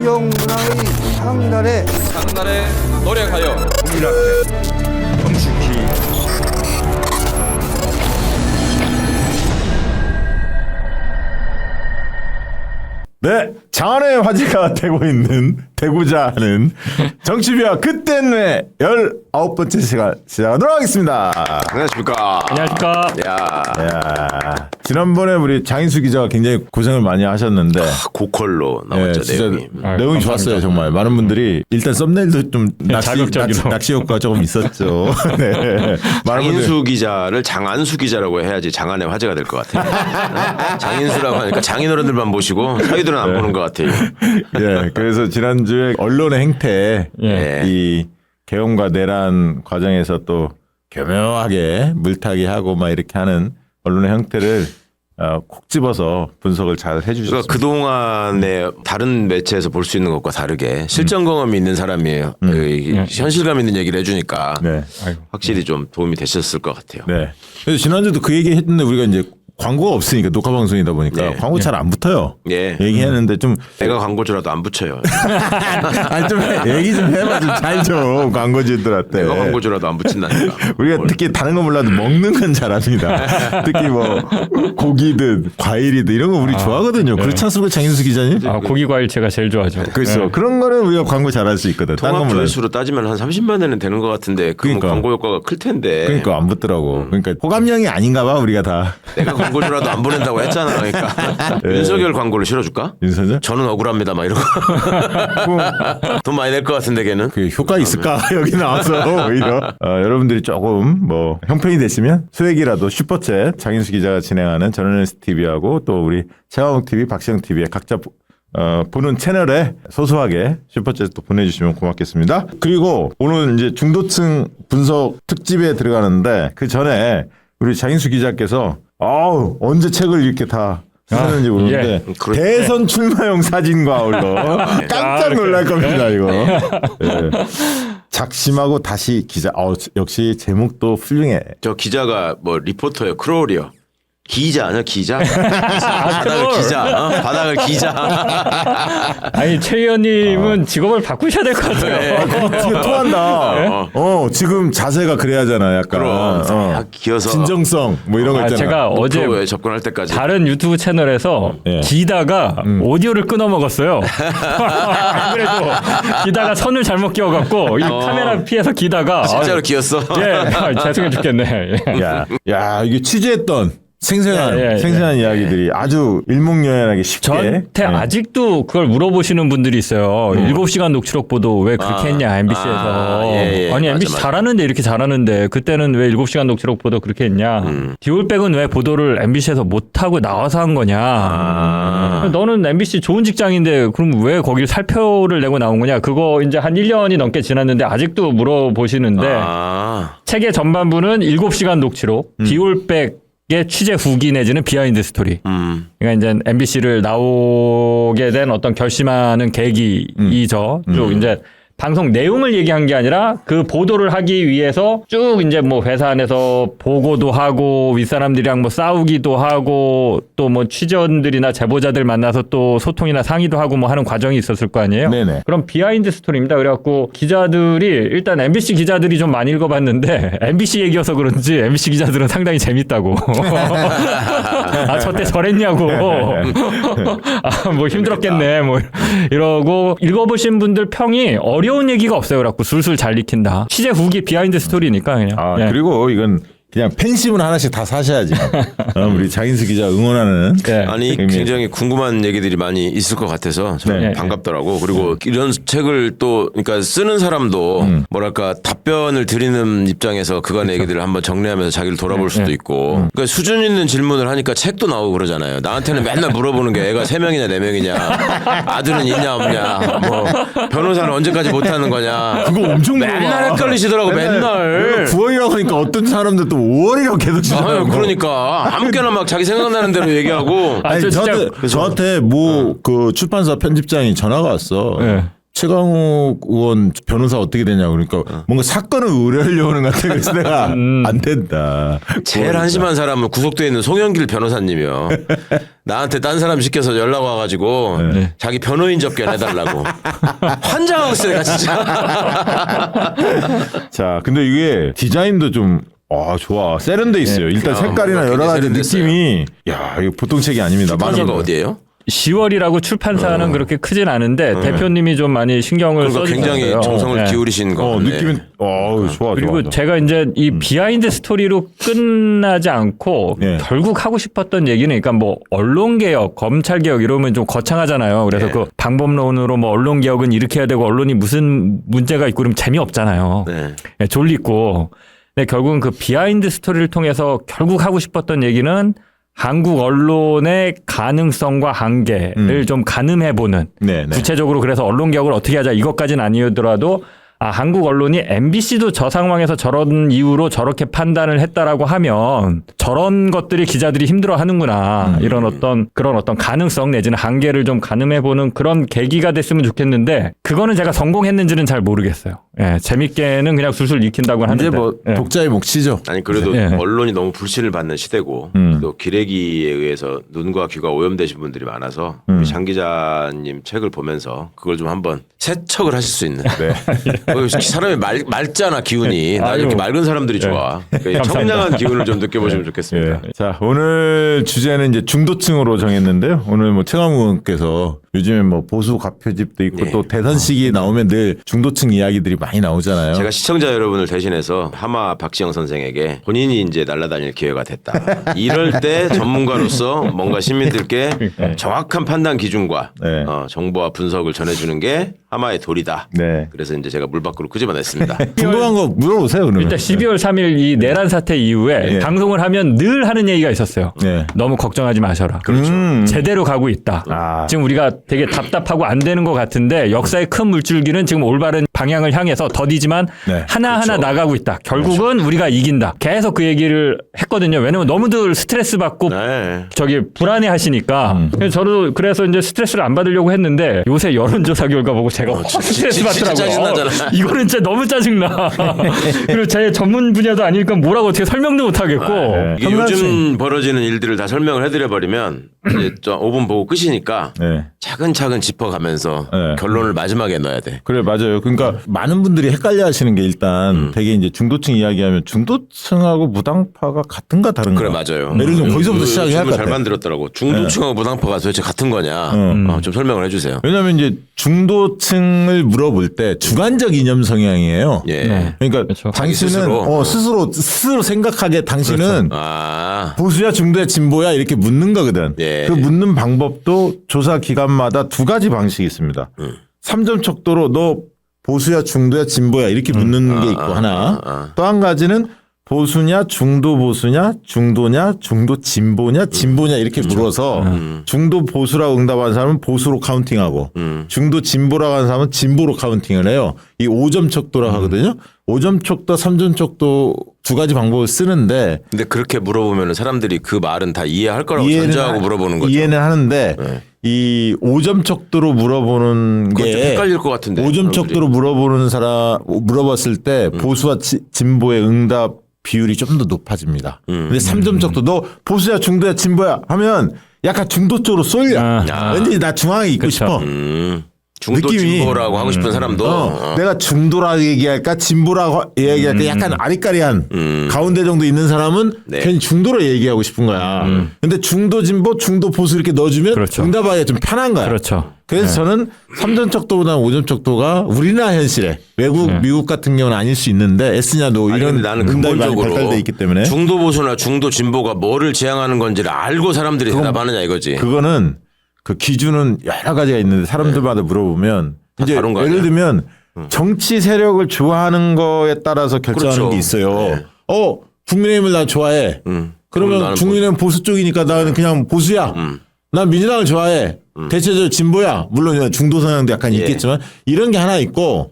문화의 상달에 노력하여 국민 앞에 성숙히 네, 장안의 화제가 되고 있는 되고자 하는 정치비와 그땐 왜 19번째 시간 시작하도록 하겠습니다. 안녕하십니까. 안녕하십니까. 야, 지난번에 우리 장인수 기자가 굉장히 고생을 많이 하셨는데 고퀄로 나왔죠. 진짜 내용이. 내용이 좋았어요. 정말 많은 분들이 일단 썸네일도 좀 자극적이로. 낚시 효과가 조금 있었죠. 네. 많은 분들이 장인수 기자를 장안수 기자라고 해야지 장안의 화제가 될 것 같아요. 장인수라고 하니까 장인어른들만 모시고 사위들은 안 보는 것 같아요. 예, 그래서 지난주에 언론의 행태, 예. 이 개헌과 내란 과정에서 또 교묘하게 물타기 하고 막 이렇게 하는 언론의 형태를 콕 집어서 분석을 잘 해주셨습니다. 그러니까 그동안에 다른 매체에서 볼 수 있는 것과 다르게 실전 경험이 있는 사람이에요. 현실감 있는 얘기를 해주니까 네, 확실히 좀 도움이 되셨을 것 같아요. 네. 그래서 지난주도 그 얘기 했는데 우리가 이제 광고가 없으니까 녹화 방송이다 보니까 네. 광고 잘 안 붙어요. 예. 얘기했는데 좀 내가 광고주라도 안 붙여요. 아니 좀 얘기 좀 해봐 좀 잘 좀 광고주들한테. 내가 광고주라도 안 붙인다니까. 우리가 특히 다른 건 몰라도 먹는 건 잘합니다. 특히 뭐 고기든 과일이든 이런 거 우리 좋아하거든요. 그렇지 않습니까, 장인수 기자님? 고기 과일 제가 제일 좋아하죠. 그렇죠. 그런 거는 우리가 광고 잘할 수 있거든. 딴 건 통합 몰라도. 조회수로 따지면 한 30만 원은 되는 것 같은데 그 그러니까. 광고 효과가 클 텐데. 그러니까 안 붙더라고. 그러니까 호감형이 아닌가 봐 우리가 다. 내가 광고주라도 안 보낸다고 했잖아. 그러니까 윤석열 광고를 실어줄까? 윤서준? 저는 억울합니다. 막 이러고 돈 많이 낼 것 같은데 걔는. 그 효과 있을까 여기 나와서 오히려 여러분들이 조금 뭐 형편이 되시면 소액이라도 슈퍼챗 장인수 기자가 진행하는 전원일스 TV하고 또 우리 최화옥 TV, 박시영 TV에 각자 보는 채널에 소소하게 슈퍼챗 또 보내주시면 고맙겠습니다. 그리고 오늘 이제 중도층 분석 특집에 들어가는데 그 전에 우리 장인수 기자께서 언제 책을 이렇게 다 쓰는지 모르는데 그렇죠. 대선 출마용 사진과 아울러 깜짝 놀랄 겁니다 이거. 예. 작심하고 다시 기자. 역시 제목도 훌륭해. 저 기자가 뭐 리포터예요. 크롤이요. 기자 아니야 기자? 바닥을 기자. 바닥을 기자. 아니 최 의원님은 직업을 바꾸셔야 될 것 같아요. 뒤에 토한다. 지금 자세가 그래야잖아 약간. 그럼 약 기어서 진정성 뭐 이런 거 있잖아. 제가 어제 리포터에 접근할 때까지. 다른 유튜브 채널에서 예. 기다가 오디오를 끊어 먹었어요. 안 그래도 기다가 선을 잘못 끼워갖고 이 카메라 피해서 기다가 진짜로 기었어. 잘생겨 죽겠네. 야 이게 취재했던 생생한 예. 생생한 이야기들이 아주 일목요연하게 쉽게. 저한테 아직도 그걸 물어보시는 분들이 있어요. 7시간 녹취록 보도 왜 그렇게 했냐 MBC에서. 아니 MBC 맞아. 잘하는데 이렇게 잘하는데 그때는 왜 7시간 녹취록 보도 그렇게 했냐. 디올백은 왜 보도를 MBC에서 못하고 나와서 한 거냐. 너는 MBC 좋은 직장인데 그럼 왜 거길 살표를 내고 나온 거냐. 그거 이제 한 1년이 넘게 지났는데 아직도 물어보시는데 책의 전반부는 7시간 녹취록 디올백 의 취재 후기 내지는 비하인드 스토리. 그러니까 이제 MBC를 나오게 된 어떤 결심하는 계기이죠. 쭉 이제 방송 내용을 얘기한 게 아니라 그 보도를 하기 위해서 쭉 이제 뭐 회사 안에서 보고도 하고 윗사람들이랑 뭐 싸우기도 하고 또 뭐 취재원들이나 제보자들 만나서 또 소통이나 상의도 하고 뭐 하는 과정이 있었을 거 아니에요. 네네. 그럼 비하인드 스토리입니다. 그래갖고 기자들이 일단 MBC 기자들이 좀 많이 읽어봤는데 MBC 얘기여서 그런지 MBC 기자들은 상당히 재밌다고. 저때 저랬냐고. 뭐 힘들었겠네. 뭐 이러고 읽어보신 분들 평이 어려운 얘기가 없어요. 그래갖고 술술 잘 익힌다. 취재 후기 비하인드 스토리니까 그냥. 예. 그리고 이건 그냥 팬심은 하나씩 다 사셔야지. 우리 장인수 기자 응원하는. 네. 아니 굉장히 궁금한 얘기들이 많이 있을 것 같아서 저는 네. 반갑더라고. 그리고 이런 책을 또 그러니까 쓰는 사람도 뭐랄까 답변을 드리는 입장에서 그간의 얘기들을 한번 정리하면서 자기를 돌아볼 수도 있고. 그러니까 수준 있는 질문을 하니까 책도 나오고 그러잖아요. 나한테는 맨날 물어보는 게 애가 3명이냐 4명이냐 아들은 있냐 없냐 뭐 변호사는 언제까지 못하는 거냐. 그거 엄청 물어봐. 맨날 헷갈리시더라고 맨날. 9월이라고 하니까 어떤 사람들 또 5월이라고 계속 주잖아요. 그러니까 아무렇게나 막 자기 생각나는 대로 얘기하고. 아니 저 진짜- 저한테 뭐 그 출판사 편집장이 전화가 왔어. 네. 최강욱 의원 변호사 어떻게 되냐고 그러니까 뭔가 사건을 의뢰하려고 하는 것 같아. 그래서 내가 안 된다. 제일 한심한 사람은 구속돼 있는 송영길 변호사님이요. 나한테 딴 사람 시켜서 연락 와가지고 자기 변호인 접견 해달라고. 환장하고 있어 내가 진짜. 자, 근데 이게 디자인도 좀 좋아. 세련돼 있어요. 일단 색깔이나 여러 가지 세련됐어요. 느낌이 야, 이거 보통 책이 아닙니다. 출판사가 어디예요? 10월이라고 출판사는 그렇게 크진 않은데 대표님이 좀 많이 신경을 그러니까 써주셨어요. 굉장히 정성을 기울이신 거 같네. 느낌은 좋아. 그리고 좋아. 제가 이제 이 비하인드 스토리로 끝나지 않고 결국 하고 싶었던 얘기는 그러니까 뭐 언론개혁, 검찰개혁 이러면 좀 거창하잖아요. 그래서 그 방법론으로 뭐 언론개혁은 이렇게 해야 되고 언론이 무슨 문제가 있고 그러면 재미없잖아요. 네. 졸리고. 근데 결국은 그 비하인드 스토리를 통해서 결국 하고 싶었던 얘기는 한국 언론의 가능성과 한계를 좀 가늠해보는 구체적으로 그래서 언론개혁을 어떻게 하자 이것까지는 아니더라도 한국 언론이 MBC도 저 상황에서 저런 이유로 저렇게 판단을 했다라고 하면 저런 것들이 기자들이 힘들어하는구나 이런 그런 어떤 가능성 내지는 한계를 좀 가늠해보는 그런 계기가 됐으면 좋겠는데 그거는 제가 성공했는지는 잘 모르겠어요. 재밌게는 그냥 술술 익힌다고 하는데 이제 뭐 독자의 몫이죠. 아니 그래도 언론이 너무 불신을 받는 시대고 또 기레기에 의해서 눈과 귀가 오염되신 분들이 많아서 우리 장 기자님 책을 보면서 그걸 좀 한번 세척을 하실 수 있는. 사람이 맑잖아 기운이. 나 이렇게 맑은 사람들이 좋아. 그러니까 청량한 기운을 좀 느껴보시면 좋겠습니다. 자, 오늘 주제는 이제 중도층으로 정했는데요. 오늘 뭐 최강욱 의원께서 요즘에 뭐 보수 가표집도 있고 또 대선 시기에 나오면 늘 중도층 이야기들이 많이 나오잖아요. 제가 시청자 여러분을 대신해서 하마 박지영 선생에게 본인이 이제 날아다닐 기회가 됐다. 이럴 때 전문가로서 뭔가 시민들께 정확한 판단 기준과 정보와 분석을 전해주는 게 하마의 도리다. 그래서 이제 제가 물 밖으로 끄집어냈습니다. 궁금한 거 물어보세요. 그러면. 일단 12월 3일 이 내란 사태 이후에 방송을 하면 늘 하는 얘기가 있었어요. 너무 걱정하지 마셔라. 그렇죠. 제대로 가고 있다. 지금 우리가 되게 답답하고 안 되는 것 같은데 역사의 큰 물줄기는 지금 올바른 방향을 향해서 더디지만 하나하나 나가고 있다. 결국은 우리가 이긴다. 계속 그 얘기를 했거든요. 왜냐면 너무들 스트레스 받고 저기 불안해 하시니까. 저도 그래서 이제 스트레스를 안 받으려고 했는데 요새 여론조사 결과 보고 제가 확 스트레스 받더라고요. 이거는 진짜 너무 짜증나. 그리고 제 전문 분야도 아니니까 뭐라고 어떻게 설명도 못 하겠고. 이게 요즘 벌어지는 일들을 다 설명을 해드려버리면 이제 5분 보고 끝이니까 차근차근 짚어가면서 결론을 마지막에 넣어야 돼. 그래 맞아요. 그러니까 많은 분들이 헷갈려 하시는 게 일단 되게 이제 중도층 이야기하면 중도층하고 무당파가 같은가 다른가. 그래 맞아요. 예를 들면 거기서부터 시작해야 할 것 같아. 잘 만들었더라고. 중도층하고 무당파가 도대체 같은 거냐. 좀 설명을 해주세요. 왜냐하면 이제 중도층을 물어볼 때 주관적 이념 성향이에요. 그러니까 그렇죠. 당신은 스스로 생각하기에 당신은 보수야 중도야 진보야 이렇게 묻는 거거든. 그 묻는 방법도 조사 기관마다 두 가지 방식이 있습니다. 3점 척도로 너 보수야 중도야 진보야 이렇게 묻는 게 있고 하나. 또 한 가지는 보수냐 중도 보수냐 중도냐 중도 진보냐 진보냐 이렇게 물어서 중도 보수라고 응답하는 사람은 보수로 카운팅하고 중도 진보라고 하는 사람은 진보로 카운팅을 해요. 이 5점 척도라고 하거든요. 5점 척도 3점 척도 두 가지 방법을 쓰는데 근데 그렇게 물어보면 사람들이 그 말은 다 이해할 거라고 전제하고 물어보는 거죠. 이해는 하는데 이 5점 척도로 물어보는 게 헷갈릴 것 같은데 5점 척도로 물어봤을 때 보수와 진보의 응답 비율이 좀 더 높아집니다. 근데 3점 척도 너 보수야 중도야 진보야 하면 약간 중도 쪽으로 쏠려. 왠지 나 중앙에 있고 싶어. 중도 느낌이. 진보라고 하고 싶은 사람도 내가 중도라고 얘기할까 진보라고 얘기할까 약간 아리까리한 가운데 정도 있는 사람은 괜히 중도로 얘기하고 싶은 거야. 근데 중도 진보 중도 보수 이렇게 넣어주면 응답하기가 좀 편한 거야. 그렇죠. 그래서 저는 3점 척도보다는 5점 척도가 우리나라 현실에 외국 미국 같은 경우는 아닐 수 있는데 S냐 노 이런 나는 응답이 많이 근본적으로 발달돼 있기 때문에 중도 보수나 중도 진보가 뭐를 지향하는 건지를 알고 사람들이 대답하느냐 이거지. 그거는 그 기준은 여러 가지가 있는데 사람들마다 물어보면 이제 예를 들면 정치 세력을 좋아하는 거에 따라서 결정하는 게 있어요. 국민의힘을 나 좋아해. 그러면 국민의힘 보수 쪽이니까 나는 그냥 보수야. 난 민주당을 좋아해. 대체적으로 진보야. 물론 중도 성향도 약간 있겠지만 이런 게 하나 있고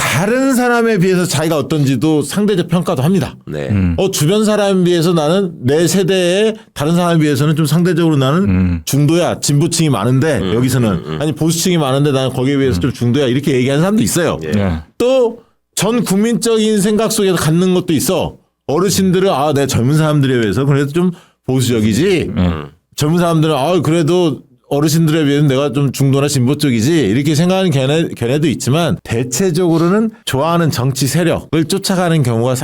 다른 사람에 비해서 자기가 어떤지도 상대적 평가도 합니다. 네. 주변 사람에 비해서 나는 내 세대에 다른 사람에 비해서는 좀 상대적으로 나는 중도야. 진보층이 많은데 여기서는 아니 보수층이 많은데 나는 거기에 비해서 좀 중도야. 이렇게 얘기하는 사람도 있어요. 예. 또 전 국민적인 생각 속에서 갖는 것도 있어. 어르신들은 내 젊은 사람들에 비해서 그래도 좀 보수적이지. 젊은 사람들은 그래도 어르신들에 비해서 내가 좀 중도나 진보 쪽이지 이렇게 생각하는 견해도 있지만 대체적으로는 좋아하는 정치 세력을 쫓아가는 경우가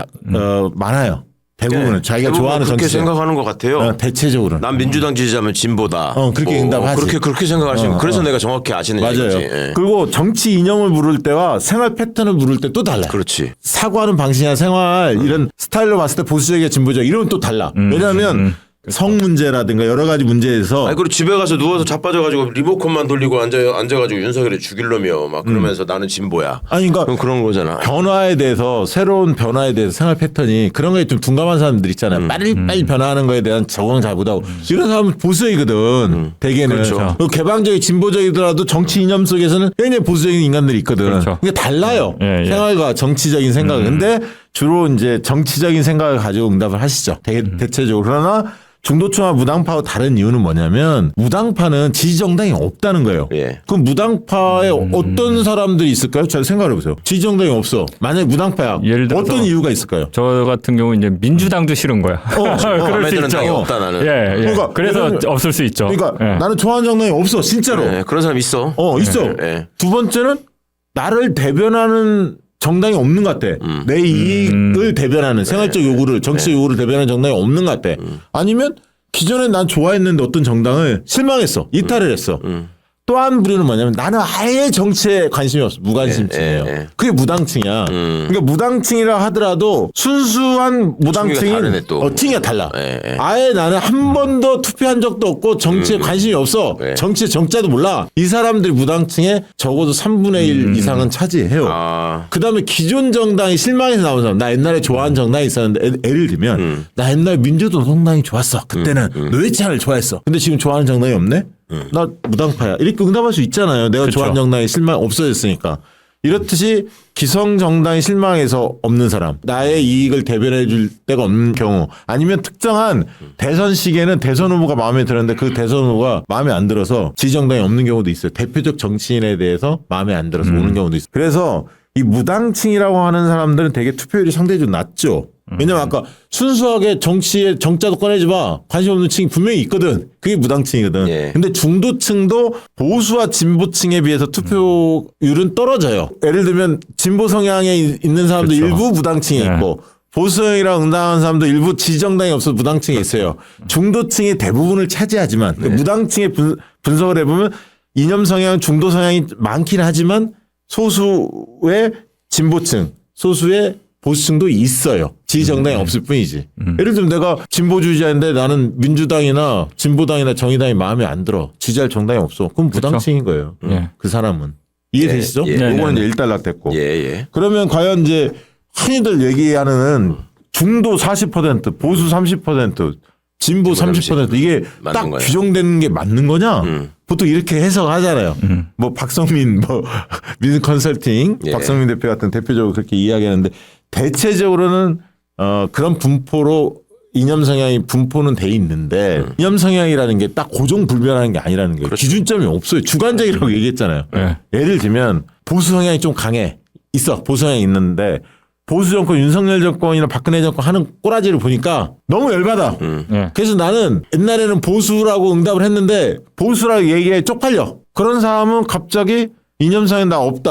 많아요. 대부분은 자기가 좋아하는 그렇게 정치 세력. 생각하는 것 같아요. 대체적으로는. 난 민주당 지지자면 진보다. 그렇게 응답하지. 그렇게 생각하시는. 그래서 내가 정확히 아시는 맞아요. 얘기지. 예. 그리고 정치 이념을 물을 때와 생활 패턴을 물을 때 또 달라요. 그렇지. 사고하는 방식이나 생활 이런 스타일로 봤을 때 보수적이야 진보적 이러면 또 달라. 왜냐하면 성 문제라든가 여러 가지 문제에서 그리고 집에 가서 누워서 자빠져가지고 리모컨만 돌리고 앉아가지고 윤석열을 죽이려며 막 그러면서 나는 진보야. 아니 그러니까 그럼 그런 거잖아. 변화에 대해서 새로운 변화에 대해서 생활 패턴이 그런 거에 좀 둔감한 사람들 있잖아요. 빨리 변화하는 거에 대한 적응 잘 못하고 이런 사람은 보수적이거든. 대개는 그렇죠. 개방적이 진보적이더라도 정치 이념 속에서는 굉장히 보수적인 인간들이 있거든. 그렇죠. 그게 달라요. 예. 생활과 정치적인 생각. 근데 주로 이제 정치적인 생각을 가지고 응답을 하시죠. 대체적으로. 그러나 중도층과 무당파와 다른 이유는 뭐냐면 무당파는 지지정당이 없다는 거예요. 예. 그럼 무당파에 어떤 사람들이 있을까요? 잘 생각해 보세요. 지지정당이 없어. 만약에 무당파야. 예를 들어서 어떤 이유가 있을까요? 저 같은 경우 이제 민주당도 싫은 거야. 마음에 드는 당이 없다 나는. 예. 그러니까 그래서 왜냐면- 없을 수 있죠. 그러니까 예. 나는 좋아하는 정당이 없어. 진짜로. 예, 그런 사람 있어. 있어. 예. 두 번째는 나를 대변하는 정당이 없는 것 같아. 내 이익을 대변하는 생활적 요구를 정치적 요구를 대변하는 정당이 없는 것 같아. 아니면 기존에 난 좋아했는데 어떤 정당을 실망했어. 이탈을 했어. 또 한 부류는 뭐냐면 나는 아예 정치에 관심이 없어. 무관심층이에요. 예. 그게 무당층이야. 그러니까 무당층이라 하더라도 순수한 무당층이 다르네, 또. 층이가 달라. 예. 아예 나는 한 번도 투표한 적도 없고 정치에 관심이 없어. 예. 정치의 정자도 몰라. 이 사람들이 무당층에 적어도 3분의 1 이상은 차지해요. 그다음에 기존 정당이 실망해서 나온 사람. 나 옛날에 좋아하는 정당이 있었는데 예를 들면 나 옛날에 민주노동당이 좋았어. 그때는 노회찬을 좋아했어. 근데 지금 좋아하는 정당이 없네? 나 무당파야. 이렇게 응답할 수 있잖아요. 내가 좋아하는 정당이 실망 없어졌으니까. 이렇듯이 기성 정당이 실망해서 없는 사람, 나의 이익을 대변해 줄 데가 없는 경우, 아니면 특정한 대선 시기에는 대선 후보가 마음에 들었는데 그 대선 후보가 마음에 안 들어서 지정당이 없는 경우도 있어요. 대표적 정치인에 대해서 마음에 안 들어서 오는 경우도 있어요. 그래서 이 무당층이라고 하는 사람들은 되게 투표율이 상대적으로 낮죠. 왜냐면 아까 순수하게 정치에 정자도 꺼내지 마. 관심 없는 층이 분명히 있거든. 그게 무당층이거든. 예. 근데 중도층도 보수와 진보층에 비해서 투표율은 떨어져요. 예를 들면 진보 성향에 있는 사람도 그렇죠. 일부 무당층에 예. 있고 보수형이랑 응당하는 사람도 일부 지정당이 없어서 무당층에 있어요. 중도층이 대부분을 차지하지만 그 무당층의 분석을 해보면 이념 성향, 중도 성향이 많긴 하지만 소수의 진보층, 소수의 보수층도 있어요. 지지정당이 없을 뿐이지. 예를 들면 내가 진보주의자인데 나는 민주당이나 진보당이나 정의당이 마음에 안 들어. 지지할 정당이 없어. 그럼 무당층인 거예요. 예. 그 사람은. 이해되시죠? 예. 요거는 이제 일단락됐고. 예. 그러면 과연 이제 흔히들 얘기하는 중도 40%, 보수 30%, 진보 30% 이게 맞는 딱 거예요. 규정되는 게 맞는 거냐? 보통 이렇게 해석하잖아요. 뭐 박성민 민스 컨설팅 예. 박성민 대표 같은 대표적으로 그렇게 이야기하는데 대체적으로는 그런 분포로 이념 성향이 분포는 돼 있는데 이념 성향이라는 게 딱 고정불변하는 게 아니라는 거예요. 기준점이 없어요. 주관적이라고 얘기했잖아요. 네. 예를 들면 보수 성향이 좀 강해. 있어. 보수 성향이 있는데 보수 정권 윤석열 정권이나 박근혜 정권 하는 꼬라지를 보니까 너무 열받아. 예. 그래서 나는 옛날에는 보수라고 응답을 했는데 보수라고 얘기해 쪽팔려. 그런 사람은 갑자기 이념상에 나 없다.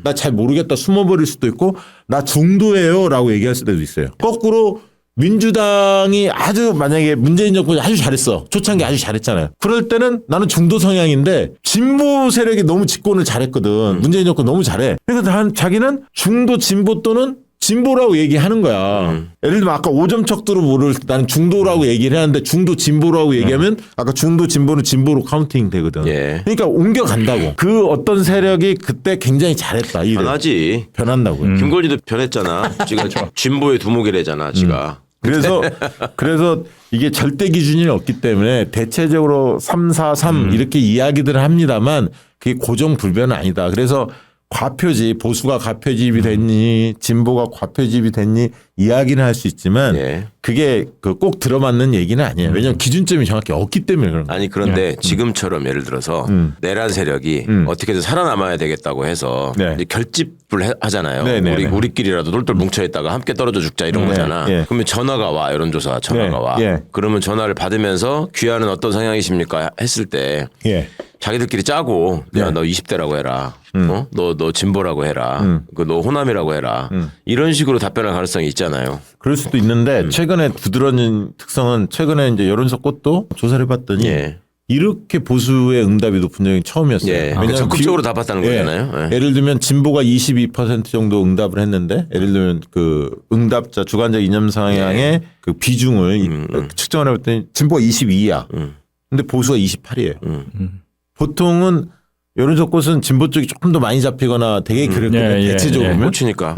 나 잘 모르겠다. 숨어버릴 수도 있고 나 중도예요 라고 얘기할 수도 있어요. 거꾸로 민주당이 아주 만약에 문재인 정권이 아주 잘했어. 초창기 아주 잘했잖아요. 그럴 때는 나는 중도 성향인데 진보 세력이 너무 집권을 잘했거든. 문재인 정권 너무 잘해. 그러니까 자기는 중도 진보 또는 진보라고 얘기하는 거야. 예를 들면 아까 5점 척도로 모를 때 나는 중도라고 얘기를 하는데 중도 진보라고 얘기하면 아까 중도 진보는 진보로 카운팅 되거든. 예. 그러니까 옮겨간다고. 그 어떤 세력이 그때 굉장히 잘했다. 이래. 변하지. 변한다고. 김건희도 변했잖아. 지금 진보의 두목이래잖아. 지가. 그래서 이게 절대 기준이 없기 때문에 대체적으로 3, 4, 3 이렇게 이야기들을 합니다만 그게 고정불변은 아니다. 그래서 과표지 보수가 과표집이 됐니 진보가 과표집이 됐니 이야기는 할 수 있지만 예. 그게 꼭 들어맞는 얘기는 아니에요. 왜냐하면 기준점이 정확히 없기 때문에 그런 거예요. 아니 그런데 지금처럼 예를 들어서 내란 세력이 어떻게든 살아남아야 되겠다고 해서 네. 이제 결집을 하잖아요. 네네네. 우리끼리라도 똘똘 뭉쳐있다가 함께 떨어져 죽자 이런 거잖아. 예. 그러면 전화가 와 여론조사 전화가 네. 와. 예. 그러면 전화를 받으면서 귀하는 어떤 성향이십니까 했을 때 예. 자기들끼리 짜고 야 너 20대라고 해라. 너 진보라고 해라. 너 호남이라고 해라. 이런 식으로 답변할 가능성이 있잖아요. 그럴 수도 있는데 최근에 두드러진 특성은 최근에 이제 여론조 꽃도 조사를 해봤더니 예. 이렇게 보수의 응답이 높은 적이 처음이었어요. 예. 그러니까 적극적으로 답했다는 거잖아요. 예. 예를 들면 진보가 22% 정도 응답을 했는데 예를 들면 그 응답자 주관적 이념 성향의 그 비중을 측정을 해봤더니 진보가 22야. 근데 보수가 28이에요. 보통은 여론조 꽃은 진보 쪽이 조금 더 많이 잡히거나 되게 그랬거든요. 예, 대체적으로 보면. 꽂히니까.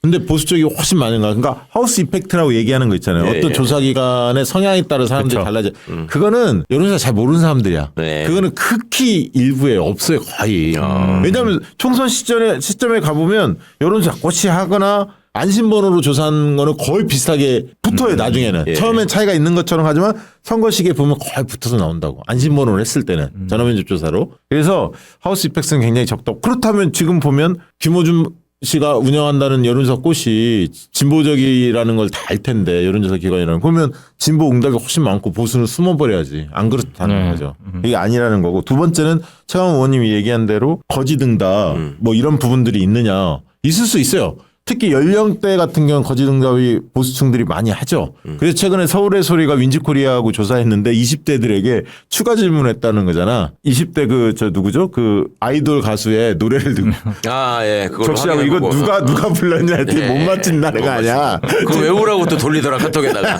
근데 보수 쪽이 훨씬 많은 거야. 그러니까 하우스 이펙트라고 얘기하는 거 있잖아요. 예, 어떤 예. 조사기관의 성향에 따라 사람들이 그쵸. 달라져. 그거는 여론조사 잘 모르는 사람들이야. 네. 그거는 극히 일부에 없어요. 거의. 왜냐하면 총선 시점에 가보면 여론조사 꽃이 하거나 안심번호로 조사한 거는 거의 비슷하게 붙어요. 나중에는. 예. 처음엔 차이가 있는 것처럼 하지만 선거 시기에 보면 거의 붙어서 나온다고. 안심번호를 했을 때는. 전화면접 조사로. 그래서 하우스 이펙트는 굉장히 적다고. 그렇다면 지금 보면 김어준 씨가 운영한다는 여론조사 꽃이 진보적이라는 걸 다 알 텐데 여론조사 기관이라는 그러면 진보 응답이 훨씬 많고 보수는 숨어버려야지 안 그렇다는 거죠. 이게 아니라는 거고 두 번째는 최강 의원님이 얘기한 대로 거짓 응답 뭐 이런 부분들이 있느냐 있을 수 있어요. 특히 연령대 같은 경우는 거짓 응답이 보수층들이 많이 하죠. 그래서 최근에 서울의 소리가 윈지코리아하고 조사했는데 20대들에게 추가 질문했다는 거잖아. 20대 누구죠? 그 아이돌 가수의 노래를 듣고 아, 예. 그걸 적시하고 이거 누가 불렀냐 했더니 못 맞춘다 내가 아니야. 그거 외우라고 또 돌리더라 카톡에다가.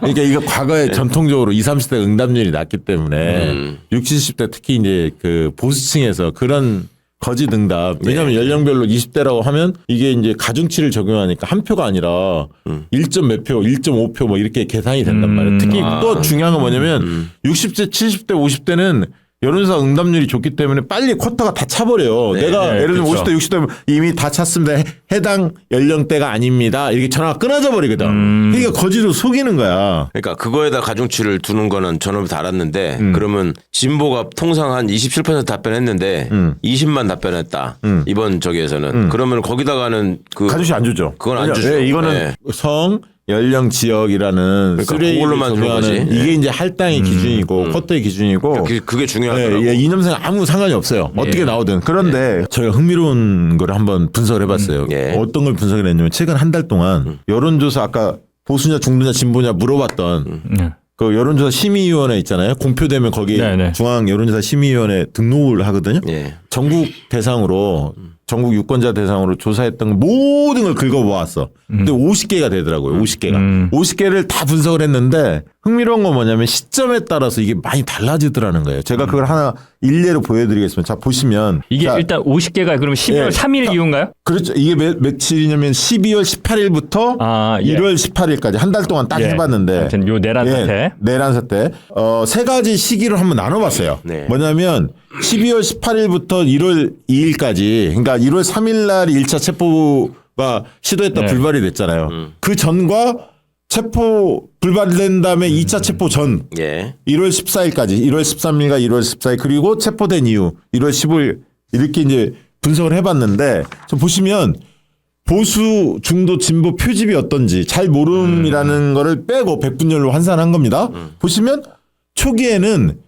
그러니까 이거 과거에 전통적으로 20, 30대 응답률이 낮기 때문에 60, 70대 특히 이제 그 보수층에서 그런 거짓 응답. 왜냐하면 연령별로 20대라고 하면 이게 이제 가중치를 적용하니까 한 표가 아니라 1점 몇 표, 1.5표 뭐 이렇게 계산이 된단 말이에요. 특히 또 중요한 건 뭐냐면 60대, 70대, 50대는 여론조사 응답률이 좋기 때문에 빨리 쿼터가 다 차버려. 네, 내가 예를 들면 그렇죠. 50대, 60대면 이미 다 찼습니다. 해당 연령대가 아닙니다. 이렇게 전화가 끊어져 버리거든. 그러니까 거짓으로 속이는 거야. 그러니까 그거에다 가중치를 두는 거는 전후부터 알았는데 그러면 진보가 통상 한 27% 답변했는데 20만 답변했다. 이번 저기에서는 그러면 거기다가는 그 가중치 안 주죠. 그건 안 왜냐- 주죠. 네, 이거는 네. 성, 연령, 지역이라는 그러니까 쓰레기를 그걸로만 주는 적용하는 거지. 이게 이제 할당의 기준이고 쿼터의 기준이고 그게 중요하더라고. 예, 이념상 아무 상관이 없어요. 어떻게 나오든. 그런데 저희가 흥미로운 걸 한번 분석을 해봤어요. 예. 어떤 걸 분석을 했냐면 최근 한 달 동안 여론조사 아까 보수냐 중도냐 진보냐 물어봤던 그 여론조사 심의위원회 있잖아요. 공표되면 거기 네네. 중앙 여론조사 심의위원회 등록을 하거든요. 예. 전국 대상으로 전국 유권자 대상으로 조사했던 모든 걸 긁어모았어. 근데 50개가 되더라고요. 50개가. 50개를 다 분석을 했는데 흥미로운 건 뭐냐면 시점에 따라서 이게 많이 달라지더라는 거예요. 제가 그걸 하나 일례로 보여드리겠습니다. 자 보시면 이게 자, 일단 50개가 그럼 12월 예. 3일 이후인가요? 그렇죠. 이게 며칠이냐면 12월 18일부터 아, 예. 1월 18일까지 한 달 동안 딱 예. 해봤는데 아무튼 요 내란 사태. 예, 내란 사태. 세 가지 시기로 한번 나눠봤어요. 네. 뭐냐면 12월 18일부터 1월 2일까지, 그러니까 1월 3일 날 1차 체포가 시도했다 네. 불발이 됐잖아요. 그 전과 체포 불발된 다음에 2차 체포 전 예. 1월 14일까지, 1월 13일과 1월 14일 그리고 체포된 이후 1월 15일 이렇게 이제 분석을 해봤는데 좀 보시면. 보수 중도 진보 표집이 어떤지 잘 모름이라는 거를 빼고 백분열로 환산한 겁니다. 보시면 초기에는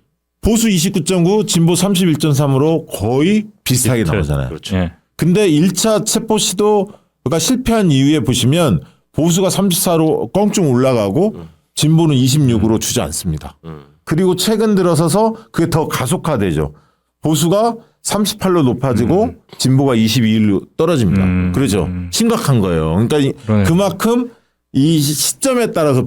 보수 29.9 진보 31.3으로 거의 비슷하게 나오잖아요. 그렇죠. 예. 근데 1차 체포 시도가 실패한 이후에 보시면 보수가 34로 껑충 올라가고 진보는 26으로 주저앉습니다. 그리고 최근 들어서서 그게 더 가속화되죠. 보수가 38로 높아지고 진보가 22일로 떨어집니다. 그렇죠. 심각한 거예요. 그러니까 그러네. 그만큼 이 시점에 따라서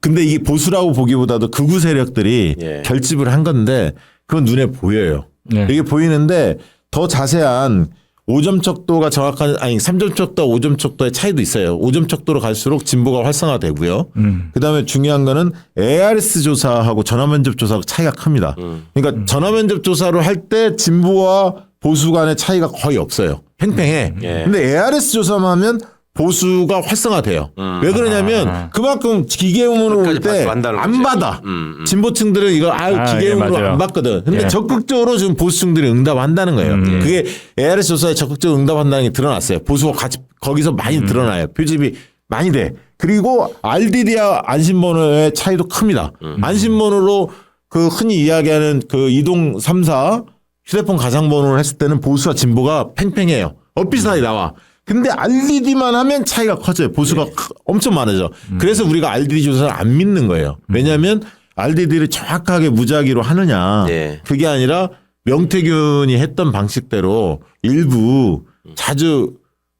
근데 이게 보수라고 보기보다도 극우 세력들이 예. 결집을 한 건데 그건 눈에 보여요. 네. 이게 보이는데 더 자세한 5점 척도가 정확한 3점 척도와 5점 척도의 차이도 있어요. 5점 척도로 갈수록 진보가 활성화되고요. 그다음에 중요한 거는 ARS 조사하고 전화면접 조사하고 차이가 큽니다. 그러니까 전화면접 조사를 할 때 진보와 보수 간의 차이가 거의 없어요. 팽팽해. 예. 근데 ARS 조사만 하면 보수가 활성화돼요. 왜 그러냐면 그만큼 기계음으로 올 끝까지 때 받는다는 안 거지. 받아. 진보층들은 이거 기계음으로 예, 맞아요. 안 받거든. 근데 예. 적극적으로 지금 보수층들이 응답한다는 거예요. 그게 ARS 조사에 적극적으로 응답한다는 게 드러났어요. 보수가 같이 거기서 많이 드러나요. 표집이 많이 돼. 그리고 RDD와 안심번호의 차이도 큽니다. 안심번호로 그 흔히 이야기하는 그 이동 3사 휴대폰 가상번호를 했을 때는 보수와 진보가 팽팽해요. 비슷하게 나와. 근데 RDD만 하면 차이가 커져요. 보수가 엄청 많아져. 그래서 우리가 RDD 조사를 안 믿는 거예요. 왜냐하면 RDD를 정확하게 무작위로 하느냐. 네. 그게 아니라 명태균이 했던 방식대로 일부 자주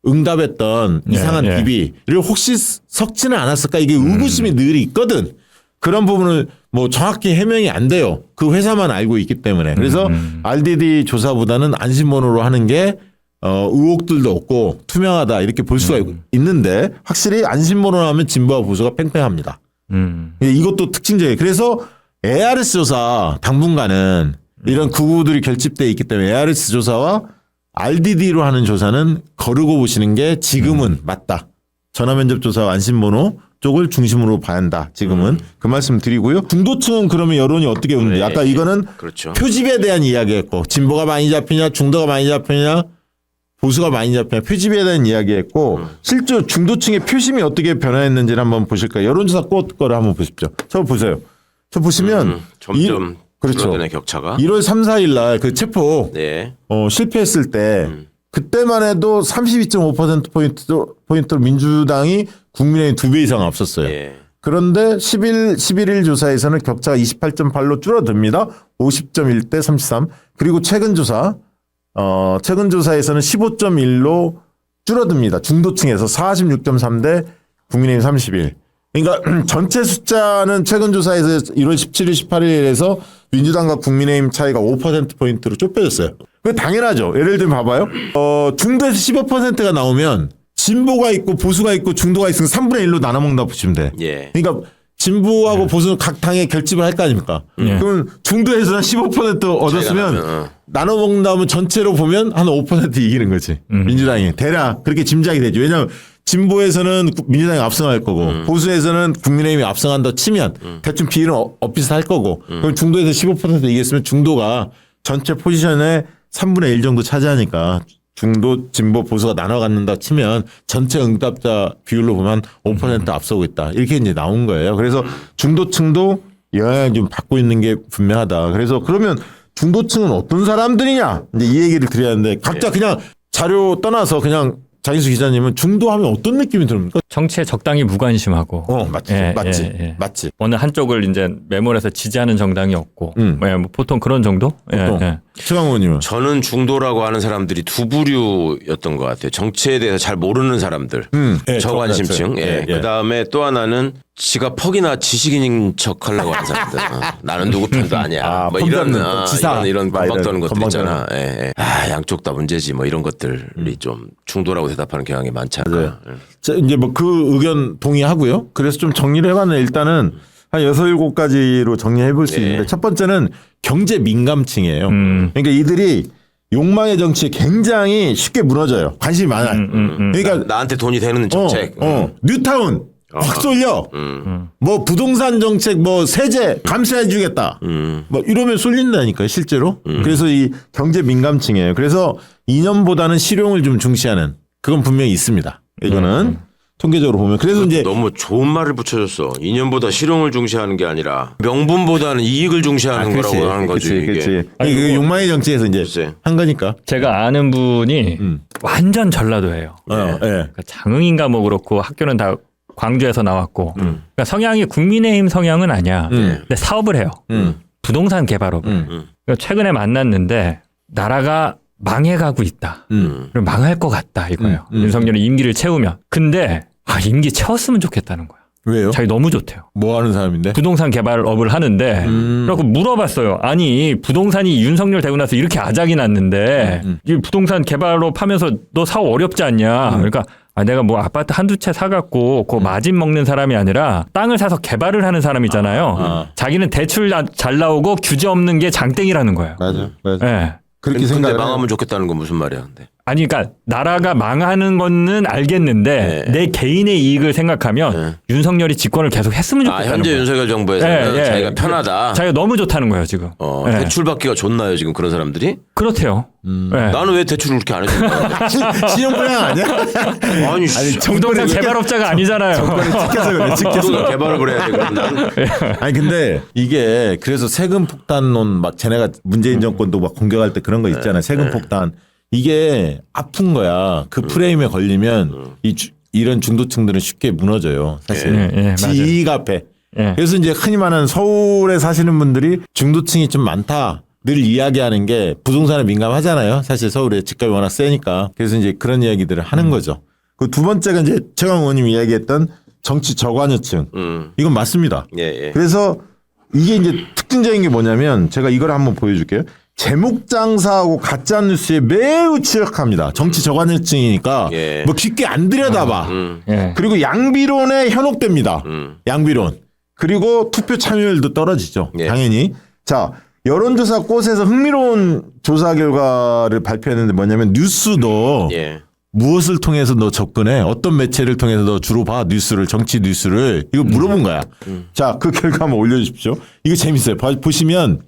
응답했던 이상한 예. DB를 혹시 섞지는 않았을까? 이게 의구심이 늘 있거든. 그런 부분을 뭐 정확히 해명이 안 돼요. 그 회사만 알고 있기 때문에. 그래서 RDD 조사보다는 안심번호로 하는 게 의혹들도 없고 투명하다 이렇게 볼 수가 있는데 확실히 안심번호로 하면 진보와 보수가 팽팽합니다. 이것도 특징적이에요. 그래서 ARS 조사 당분간은 이런 구구들이 결집되어 있기 때문에 ARS 조사와 RDD로 하는 조사는 거르고 보시는 게 지금은 맞다. 전화면접 조사와 안심번호 쪽을 중심으로 봐야 한다. 지금은 그 말씀 드리고요. 중도층은 그러면 여론이 어떻게 오는지. 네. 아까 이거는 그렇죠. 표집에 대한 이야기했고 진보가 많이 잡히냐 중도가 많이 잡히냐 보수가 많이 잡히냐 표집에 대한 이야기했고 실제 중도층의 표심이 어떻게 변화했는지를 한번 보실까요? 여론조사 거를 한번 보십시오. 저 보세요. 저 보시면 점점 그렇죠. 줄어드네 격차가. 1월 3, 4일 날 그 체포 네. 실패했을 때 그때만 해도 32.5%포인트로 민주당이 국민의힘 2배 이상 앞섰어요. 예. 그런데 11일 조사에서는 격차가 28.8로 줄어듭니다. 50.1대 33. 그리고 최근 조사에서는 15.1로 줄어듭니다. 중도층에서 46.3대 국민의힘 31. 그러니까 전체 숫자는 최근 조사에서 1월 17일, 18일에서 민주당과 국민의힘 차이가 5%포인트로 좁혀졌어요. 그 당연하죠. 예를 들면 봐봐요. 중도에서 15%가 나오면 진보가 있고 보수가 있고 중도가 있으면 3분의 1로 나눠 먹는다 보시면 돼. 예. 그러니까 진보하고 보수는 각 당에 결집을 할 거 아닙니까? 그러면 중도에서 한 15% 얻었으면 나면, 나눠 먹는다면 전체로 보면 한 5% 이기는 거지. 민주당이. 대략 그렇게 짐작이 되죠. 왜냐하면 진보에서는 민주당이 압승할 거고 보수에서는 국민의힘이 압승한다 치면 대충 비율은 비슷할 거고 그럼 중도에서 15% 이겼으면 중도가 전체 포지션의 3분의 1 정도 차지하니까 중도, 진보, 보수가 나눠 갖는다 치면 전체 응답자 비율로 보면 5% 앞서고 있다. 이렇게 이제 나온 거예요. 그래서 중도층도 영향을 좀 받고 있는 게 분명하다. 그래서 그러면 중도층은 어떤 사람들이냐? 이제 이 얘기를 드려야 하는데 각자 그냥 자료 떠나서 그냥 장인수 기자님은 중도하면 어떤 느낌이 듭니까? 정치에 적당히 무관심하고. 맞지. 예, 맞지. 예, 예. 맞지. 어느 한쪽을 이제 매몰해서 지지하는 정당이 없고. 뭐 보통 그런 정도? 보통. 예. 최강 의원님은? 저는 중도라고 하는 사람들이 두 부류였던 것 같아요. 정치에 대해서 잘 모르는 사람들, 예, 저관심층. 예. 예. 그 다음에 또 하나는 지가 퍽이나 지식인인 척 하려고 하는 사람들. 나는 누구 편도 아니야. 뭐 이런 지사. 이런 건방 떠는 것들 건방 있잖아. 예, 예. 양쪽 다 문제지. 뭐 이런 것들이 좀 중도라고 대답하는 경향이 많지 않을까. 자, 이제 뭐 그 의견 동의하고요. 그래서 좀 정리를 해봤는데 일단은 한 6, 7가지로 정리해 볼 수 있는데 첫 번째는 경제 민감층이에요. 그러니까 이들이 욕망의 정치에 굉장히 쉽게 무너져요. 관심이 많아요. 그러니까 나한테 돈이 되는 정책. 뉴타운 확 쏠려. 뭐 부동산 정책 뭐 세제 감세해 주겠다. 뭐 이러면 쏠린다니까요, 실제로. 그래서 이 경제 민감층이에요. 그래서 이념보다는 실용을 좀 중시하는 그건 분명히 있습니다. 이거는 통계적으로 보면. 그래서 이제 너무 좋은 말을 붙여줬어. 이념보다 실용을 중시하는 게 아니라 명분보다는 이익을 중시하는 거라고 하는 거지. 이게. 그렇지. 그 욕망의 정치에서 이제 글쎄. 한 거니까. 제가 아는 분이 완전 전라도예요. 예. 그러니까 장흥인가 뭐 그렇고 학교는 다 광주에서 나왔고 그러니까 성향이 국민의힘 성향은 아니야. 근데 사업을 해요. 부동산 개발업을. 그러니까 최근에 만났는데 나라가 망해가고 있다. 그럼 망할 것 같다 이거예요. 윤석열이 임기를 채우면. 근데 임기 채웠으면 좋겠다는 거야. 왜요? 자기 너무 좋대요. 뭐 하는 사람인데? 부동산 개발업을 하는데 그래서 물어봤어요. 아니 부동산이 윤석열 되고 나서 이렇게 아작이 났는데 이 부동산 개발업 하면서 너 사업 어렵지 않냐. 그러니까 내가 뭐 아파트 한두 채 사갖고 그 마진 먹는 사람이 아니라 땅을 사서 개발을 하는 사람이잖아요. 자기는 대출 잘 나오고 규제 없는 게 장땡이라는 거예요. 맞아. 네. 그렇게 근데 생각을 망하면 좋겠다는 건 무슨 말이야, 근데? 아니 그러니까 나라가 망하는 거는 알겠는데 네. 내 개인의 이익을 생각하면 윤석열이 집권을 계속 했으면 좋겠다는 현재 거예요. 윤석열 정부에서는 예, 예. 자기가 편하다. 자기가 너무 좋다는 거예요 지금. 예. 대출받기가 좋나요, 지금 그런 사람들이? 그렇대요. 예. 나는 왜 대출을 그렇게 안 해주는 거야? 신용불량 아니야? 아니, 씨. 부동산 개발업자가 아니잖아요. 지켜서 그래. 부동산 개발을 해야 돼, 그럼 난. 아니 근데 이게 그래서 세금 폭탄론 막 쟤네가 문재인 정권도 막 공격할 때 그런 거 있잖아요. 세금 폭탄. 이게 아픈 거야. 그 프레임에 걸리면 이런 중도층들은 쉽게 무너져요. 사실. 맞아요. 지이익 앞에. 예. 그래서 이제 흔히 말하는 서울에 사시는 분들이 중도층이 좀 많다. 늘 이야기하는 게 부동산에 민감하잖아요. 사실 서울에 집값이 워낙 세니까. 그래서 이제 그런 이야기들을 하는 거죠. 그 두 번째가 이제 최강 의원님이 이야기했던 정치 저관여층. 이건 맞습니다. 예. 그래서 이게 이제 특징적인 게 뭐냐면 제가 이걸 한번 보여줄게요. 제목 장사하고 가짜 뉴스에 매우 취약합니다. 정치 저관여층이니까 예. 뭐 쉽게 안 들여다봐. 예. 그리고 양비론에 현혹됩니다. 양비론. 그리고 투표 참여율도 떨어지죠. 예. 당연히. 자, 여론조사 꽃에서 흥미로운 조사 결과를 발표했는데 뭐냐면 뉴스도 예. 무엇을 통해서 너 접근해? 어떤 매체를 통해서 너 주로 봐? 뉴스를, 정치 뉴스를. 이거 물어본 거야. 자, 그 결과 한번 올려주십시오. 이거 재밌어요. 보시면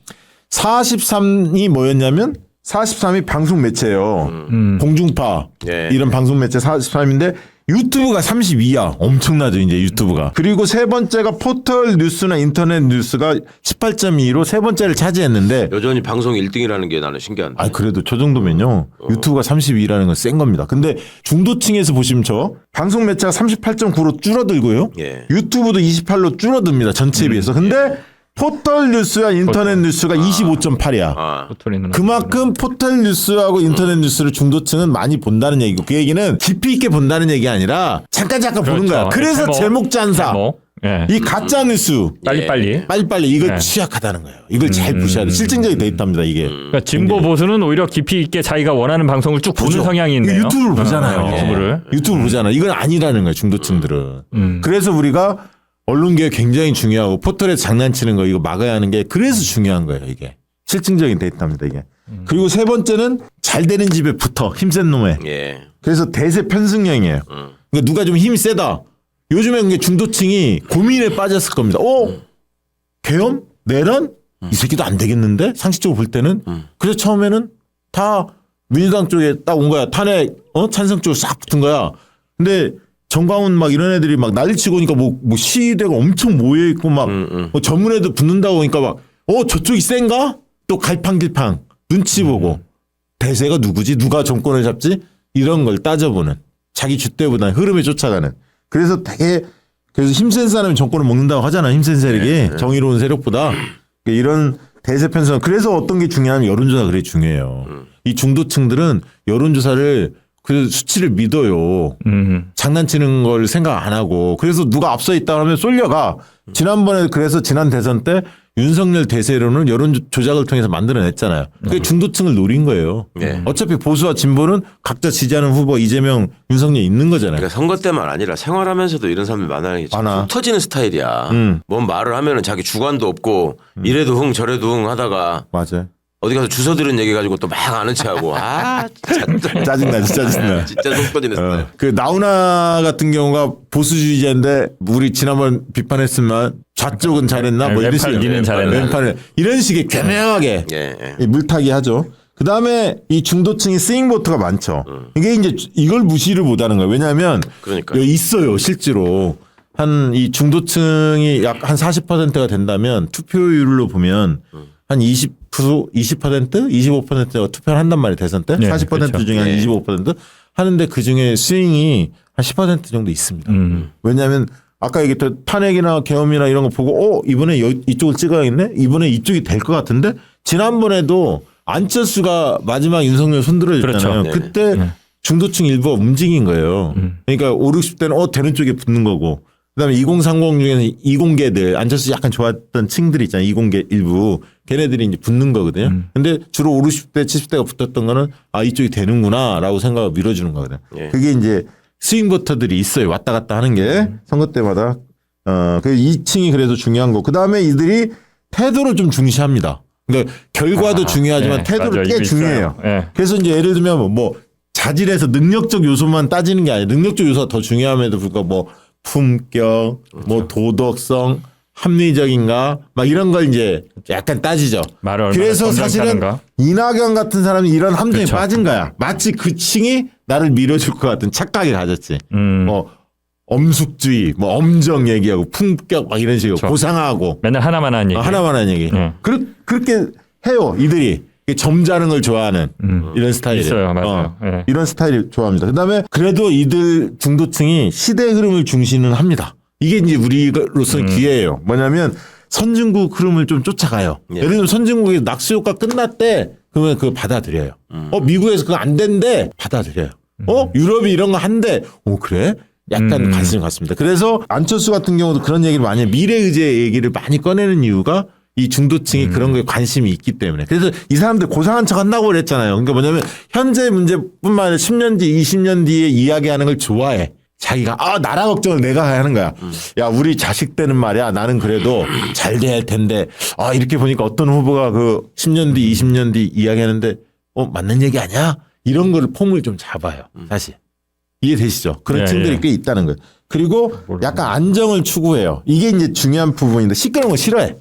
43이 뭐였냐면 43이 방송 매체예요. 공중파 예. 이런 방송 매체 43인데 유튜브가 32야. 엄청나죠, 이제 유튜브가. 그리고 세 번째가 포털 뉴스나 인터넷 뉴스가 18.2로 세 번째를 차지했는데 여전히 방송 1등이라는 게 나는 신기한데. 아, 그래도 저 정도면요. 유튜브가 32라는 건 센 겁니다. 근데 중도층에서 보시면 저 방송 매체가 38.9로 줄어들고요. 예. 유튜브도 28로 줄어듭니다. 전체에 비해서. 근데 포털 뉴스와 인터넷 뉴스가 25.8이야. 포털이는 그만큼 포털 뉴스하고 인터넷 뉴스를 중도층은 많이 본다는 얘기고 그 얘기는 깊이 있게 본다는 얘기 아니라 잠깐 보는 거야. 그래서 제목 잔사. 예. 이 가짜 뉴스 빨리빨리. 빨리빨리 이걸 네. 취약하다는 거예요. 이걸 잘 보셔야 돼. 실증적인 데이터입니다. 이게. 그러니까 진보 보수는 오히려 깊이 있게 자기가 원하는 방송을 쭉 보는 보죠. 성향이 있네요. 유튜브를 보잖아요. 유튜브를. 유튜브 보잖아. 이건 아니라는 거예요. 중도층들은. 그래서 우리가 언론개혁 굉장히 중요하고 포털에서 장난치는 거 이거 막아야 하는 게 그래서 중요한 거예요. 이게. 실증적인 데이터입니다. 이게. 그리고 세 번째는 잘 되는 집에 붙어. 힘센 놈에. 예. 그래서 대세 편승형이에요. 그러니까 누가 좀 힘이 세다. 요즘에 그게 중도층이 고민에 빠졌을 겁니다. 계엄? 내란? 이 새끼도 안 되겠는데? 상식적으로 볼 때는. 그래서 처음에는 다 민주당 쪽에 딱 온 거야. 탄핵, 찬성 쪽으로 싹 붙은 거야. 근데 정광훈 막 이런 애들이 막 난리치고 오니까 뭐 시위대가 엄청 모여있고 막 뭐 전문 애들 붙는다고 하니까 막 저쪽이 센가? 또 갈팡질팡 눈치 보고 대세가 누구지? 누가 정권을 잡지? 이런 걸 따져보는 자기 줏대보다 흐름에 쫓아가는 그래서 그래서 힘센 사람이 정권을 먹는다고 하잖아. 힘센 세력이 정의로운 세력보다 이런 대세 편성. 그래서 어떤 게 중요하면 여론조사 그게 중요해요. 이 중도층들은 여론조사를 그 수치를 믿어요. 장난치는 걸 생각 안 하고. 그래서 누가 앞서 있다 하면 쏠려가. 지난번에 그래서 지난 대선 때 윤석열 대세론을 여론 조작을 통해서 만들어냈잖아요. 그게 중도층을 노린 거예요. 네. 어차피 보수와 진보는 각자 지지하는 후보 이재명, 윤석열 있는 거잖아요. 그러니까 선거 때만 아니라 생활하면서도 이런 사람이 많아요. 많아. 훅 터지는 스타일이야. 뭔 말을 하면은 자기 주관도 없고 이래도 흥 저래도 흥 하다가 맞아요. 어디 가서 주워 들은 얘기 가지고 또 막 아는 체하고 진짜 짜증나지, 짜증나. 진짜 속 터지는 스타일. 그 나훈아 같은 경우가 보수주의자인데 우리 지난번 비판했으면 좌쪽은 잘했나 뭐 이런 왼팔 식의 니는 잘했나. 왼팔을 이런 식의 교묘하게 예. 물타기 하죠. 그 다음에 이 중도층이 스윙보트가 많죠. 이게 이제 이걸 무시를 못하는 거예요. 왜냐하면 그러니까요. 있어요 실제로 한 이 중도층이 약 한 40%가 된다면 투표율로 보면 한 20%, 25%가 투표를 한단 말이에요. 대선 때. 네, 40% 그렇죠. 중에 한 25% 하는데 그중에 스윙이 한 10% 정도 있습니다. 왜냐하면 아까 얘기했던 탄핵이나 계엄이나 이런 거 보고 이번에 이쪽을 찍어야겠네? 이번에 이쪽이 될 것 같은데? 지난번에도 안철수가 마지막 윤석열 손들어줬잖아요. 그렇죠. 그때 중도층 일부가 움직인 거예요. 그러니까 5, 60대는 되는 쪽에 붙는 거고 그다음에 2030 중에는 이공계들 안철수 약간 좋았던 층들이 있잖아요. 이공계 일부 걔네들이 이제 붙는 거거든요. 근데 주로 5, 60대, 70대가 붙었던 거는 이쪽이 되는구나라고 생각을 밀어주는 거거든요. 예. 그게 이제 스윙버터들이 있어요. 왔다 갔다 하는 게 선거 때마다. 그 2층이 그래서 중요한 거. 그다음에 이들이 태도를 좀 중시합니다. 그러니까 결과도 중요하지만 예, 태도도 맞아요. 꽤 이거 중요해요. 있어요. 예. 그래서 이제 예를 들면 뭐 자질에서 능력적 요소만 따지는 게 아니라 능력적 요소가 더 중요함에도 불구하고 뭐 품격, 뭐 도덕성, 합리적인가 막 이런 걸 이제 약간 따지죠. 말을 얼마나 그래서 사실은 건장하는가? 이낙연 같은 사람이 이런 함정에 그쵸. 빠진 거야. 마치 그 층이 나를 밀어줄 것 같은 착각이 가졌지. 음. 뭐 엄숙주의, 뭐 엄정 얘기하고 품격 막 이런 식으로 그쵸. 고상하고 맨날 하나만 하는 얘기. 하나만 하는 얘기. 예. 그렇게 해요. 이들이 점잖은 걸 좋아하는 이런 스타일이 있어요. 맞아요. 예. 이런 스타일이 좋아합니다. 그다음에 그래도 이들 중도층이 시대 흐름을 중시는 합니다. 이게 이제 우리로서는 기회예요. 뭐냐면 선진국 흐름을 좀 쫓아가요. 예. 예를 들면 선진국의 낙수 효과 끝났대. 그러면 그거 받아들여요. 미국에서 그거 안 된대. 받아들여요. 유럽이 이런 거 한대. 그래? 약간 관심이 갔습니다. 그래서 안철수 같은 경우도 그런 얘기를 많이 해요. 미래의제 얘기를 많이 꺼내는 이유가 이 중도층이 그런 거에 관심이 있기 때문에. 그래서 이 사람들 고상한 척 한다고 그랬잖아요. 그러니까 뭐냐면 현재 문제뿐만 아니라 10년 뒤, 20년 뒤에 이야기하는 걸 좋아해. 자기가 나라 걱정을 내가 하는 거야. 야, 우리 자식 때는 말이야. 나는 그래도 잘 돼야 할 텐데. 이렇게 보니까 어떤 후보가 그 10년 뒤, 20년 뒤 이야기하는데 맞는 얘기 아니야? 이런 거를 폼을 좀 잡아요. 사실. 이해되시죠? 그런 예, 층들이 예. 꽤 있다는 거예요. 그리고 약간 안정을 추구해요. 이게 이제 중요한 부분인데 시끄러운 거 싫어해.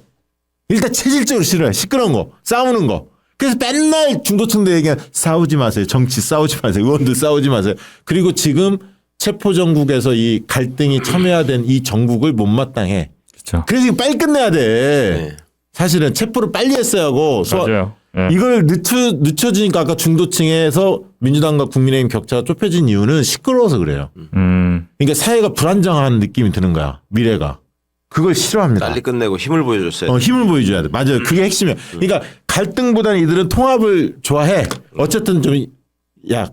일단 체질적으로 싫어해. 시끄러운 거, 싸우는 거. 그래서 맨날 중도층들 얘기하는 싸우지 마세요. 정치 싸우지 마세요. 의원들 싸우지 마세요. 그리고 지금 체포정국에서 이 갈등이 첨예화된 이 정국을 못마땅해. 그렇죠. 그래서 이거 빨리 끝내야 돼. 네. 사실은 체포를 빨리 했어야 하고. 맞아요. 예. 이걸 늦춰지니까 아까 중도층에서 민주당과 국민의힘 격차가 좁혀진 이유는 시끄러워서 그래요. 그러니까 사회가 불안정한 느낌이 드는 거야. 미래가. 그걸 싫어합니다. 빨리 끝내고 힘을 보여줬어야 돼. 힘을 보여줘야 돼. 맞아요. 그게 핵심이야. 그러니까 갈등보다는 이들은 통합을 좋아해. 어쨌든 좀,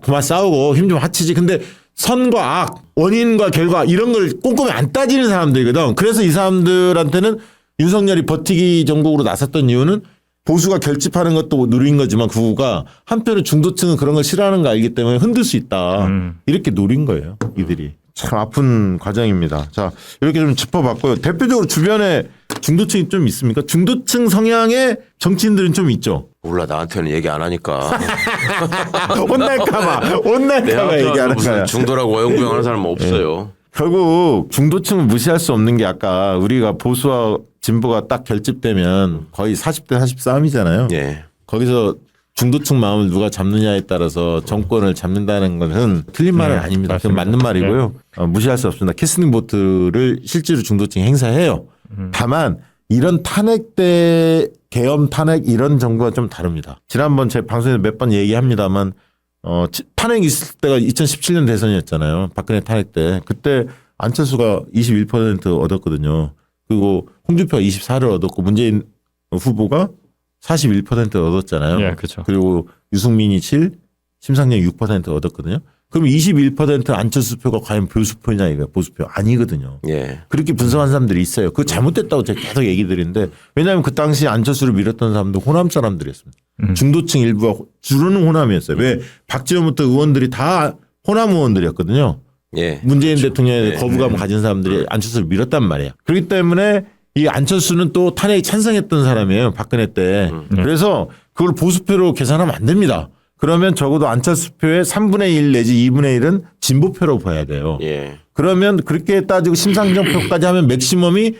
그만 싸우고 힘 좀 합치지. 근데 선과 악, 원인과 결과 이런 걸 꼼꼼히 안 따지는 사람들이거든. 그래서 이 사람들한테는 윤석열이 버티기 정국으로 나섰던 이유는 보수가 결집하는 것도 누린 거지만 구구가 한편으로 중도층은 그런 걸 싫어하는 거 알기 때문에 흔들 수 있다. 이렇게 노린 거예요. 이들이. 참 아픈 과정입니다. 자, 이렇게 좀 짚어봤고요. 대표적으로 주변에 중도층이 좀 있습니까? 중도층 성향의 정치인들은 좀 있죠. 몰라, 나한테는 얘기 안 하니까. 혼날까봐 얘기 안 무슨 할까요? 중도라고 어영부영 하는 사람은 없어요. 결국 중도층을 무시할 수 없는 게 아까 우리가 보수와 진보가 딱 결집되면 거의 40대 40 싸움이잖아요. 예. 거기서 중도층 마음을 누가 잡느냐에 따라서 정권을 잡는다는 것은 틀린 말은 아닙니다. 그건 맞는 말이고요. 무시할 수 없습니다. 캐스팅 보트를 실제로 중도층이 행사해요. 다만 이런 탄핵 때 계엄 탄핵 이런 정부가 좀 다릅니다. 지난번 제 방송에서 몇 번 얘기합니다만 탄핵 있을 때가 2017년 대선이었잖아요. 박근혜 탄핵 때. 그때 안철수가 21% 얻었거든요. 그리고 홍준표가 24를 얻었고 문재인 후보가 41% 얻었잖아요. 예, 그렇죠. 그리고 유승민이 7, 심상정 6% 얻었거든요. 그럼 21% 안철수 표가 과연 보수표냐 이거 보수표 아니거든요. 예. 그렇게 분석한 사람들이 있어요. 그거 잘못됐다고 제가 계속 얘기 드리는데 왜냐하면 그 당시 안철수를 밀었던 사람도 호남 사람들이었습니다. 중도층 일부가 주로는 호남이었어요. 왜 박지원부터 의원들이 다 호남 의원들이었거든요. 예. 문재인 대통령의 네. 거부감을 가진 사람들이 안철수를 밀었단 말이에요. 그렇기 때문에 이 안철수는 또 탄핵에 찬성했던 사람이에요. 박근혜 때. 그래서 그걸 보수표로 계산하면 안 됩니다. 그러면 적어도 안철수 표의 3분의 1 내지 2분의 1은 진보표로 봐야 돼요. 예. 그러면 그렇게 따지고 심상정 표까지 하면 맥시멈이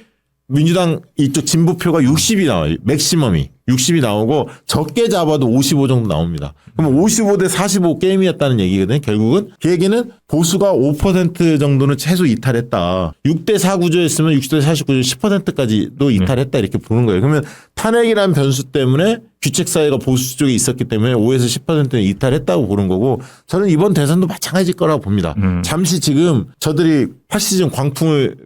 민주당 이쪽 진보표가 60이 나와요. 맥시멈이 60이 나오고 적게 잡아도 55 정도 나옵니다. 그럼 55대 45 게임이었다는 얘기거든요. 결국은 그 얘기는 보수가 5% 정도는 최소 이탈했다. 6대 4 구조였으면 60대 49조 10%까지도 이탈했다 이렇게 보는 거예요. 그러면 탄핵이라는 변수 때문에 귀책사회가 보수 쪽에 있었기 때문에 5에서 10%는 이탈했다고 보는 거고 저는 이번 대선도 마찬가지일 거라고 봅니다. 잠시 지금 저들이 파시즘 광풍을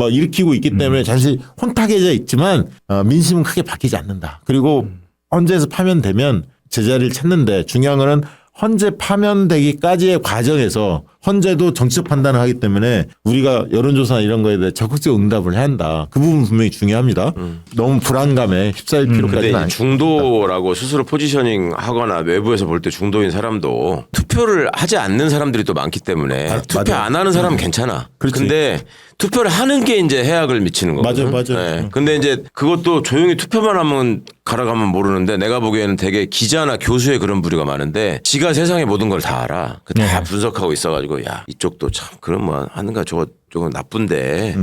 일으키고 있기 때문에 잠시 혼탁해져 있지만 민심은 크게 바뀌지 않는다. 그리고 헌재에서 파면되면 제자리를 찾는데 중요한 거는 헌재 파면되기까지의 과정에서 헌재도 정치적 판단을 하기 때문에 우리가 여론조사 이런 거에 대해 적극적 응답을 해야 한다. 그 부분 분명히 중요합니다. 너무 불안감에 휩싸일 근데 필요까지는 이제 아니다. 중도라고 스스로 포지셔닝 하거나 외부에서 볼 때 중도인 사람도 투표를 하지 않는 사람들이 또 많기 때문에 투표 맞아요. 안 하는 사람은 괜찮아. 그렇지. 근데 투표를 하는 게 이제 해악을 미치는 거거든. 맞아요. 근데 이제 그것도 조용히 투표만 하면 갈아가면 모르는데 내가 보기에는 되게 기자나 교수의 그런 부류가 많은데 지가 세상의 모든 걸 다 알아. 그 다 분석하고 있어가지고 야 이쪽도 참 그런 뭐 하는가 저거 나쁜데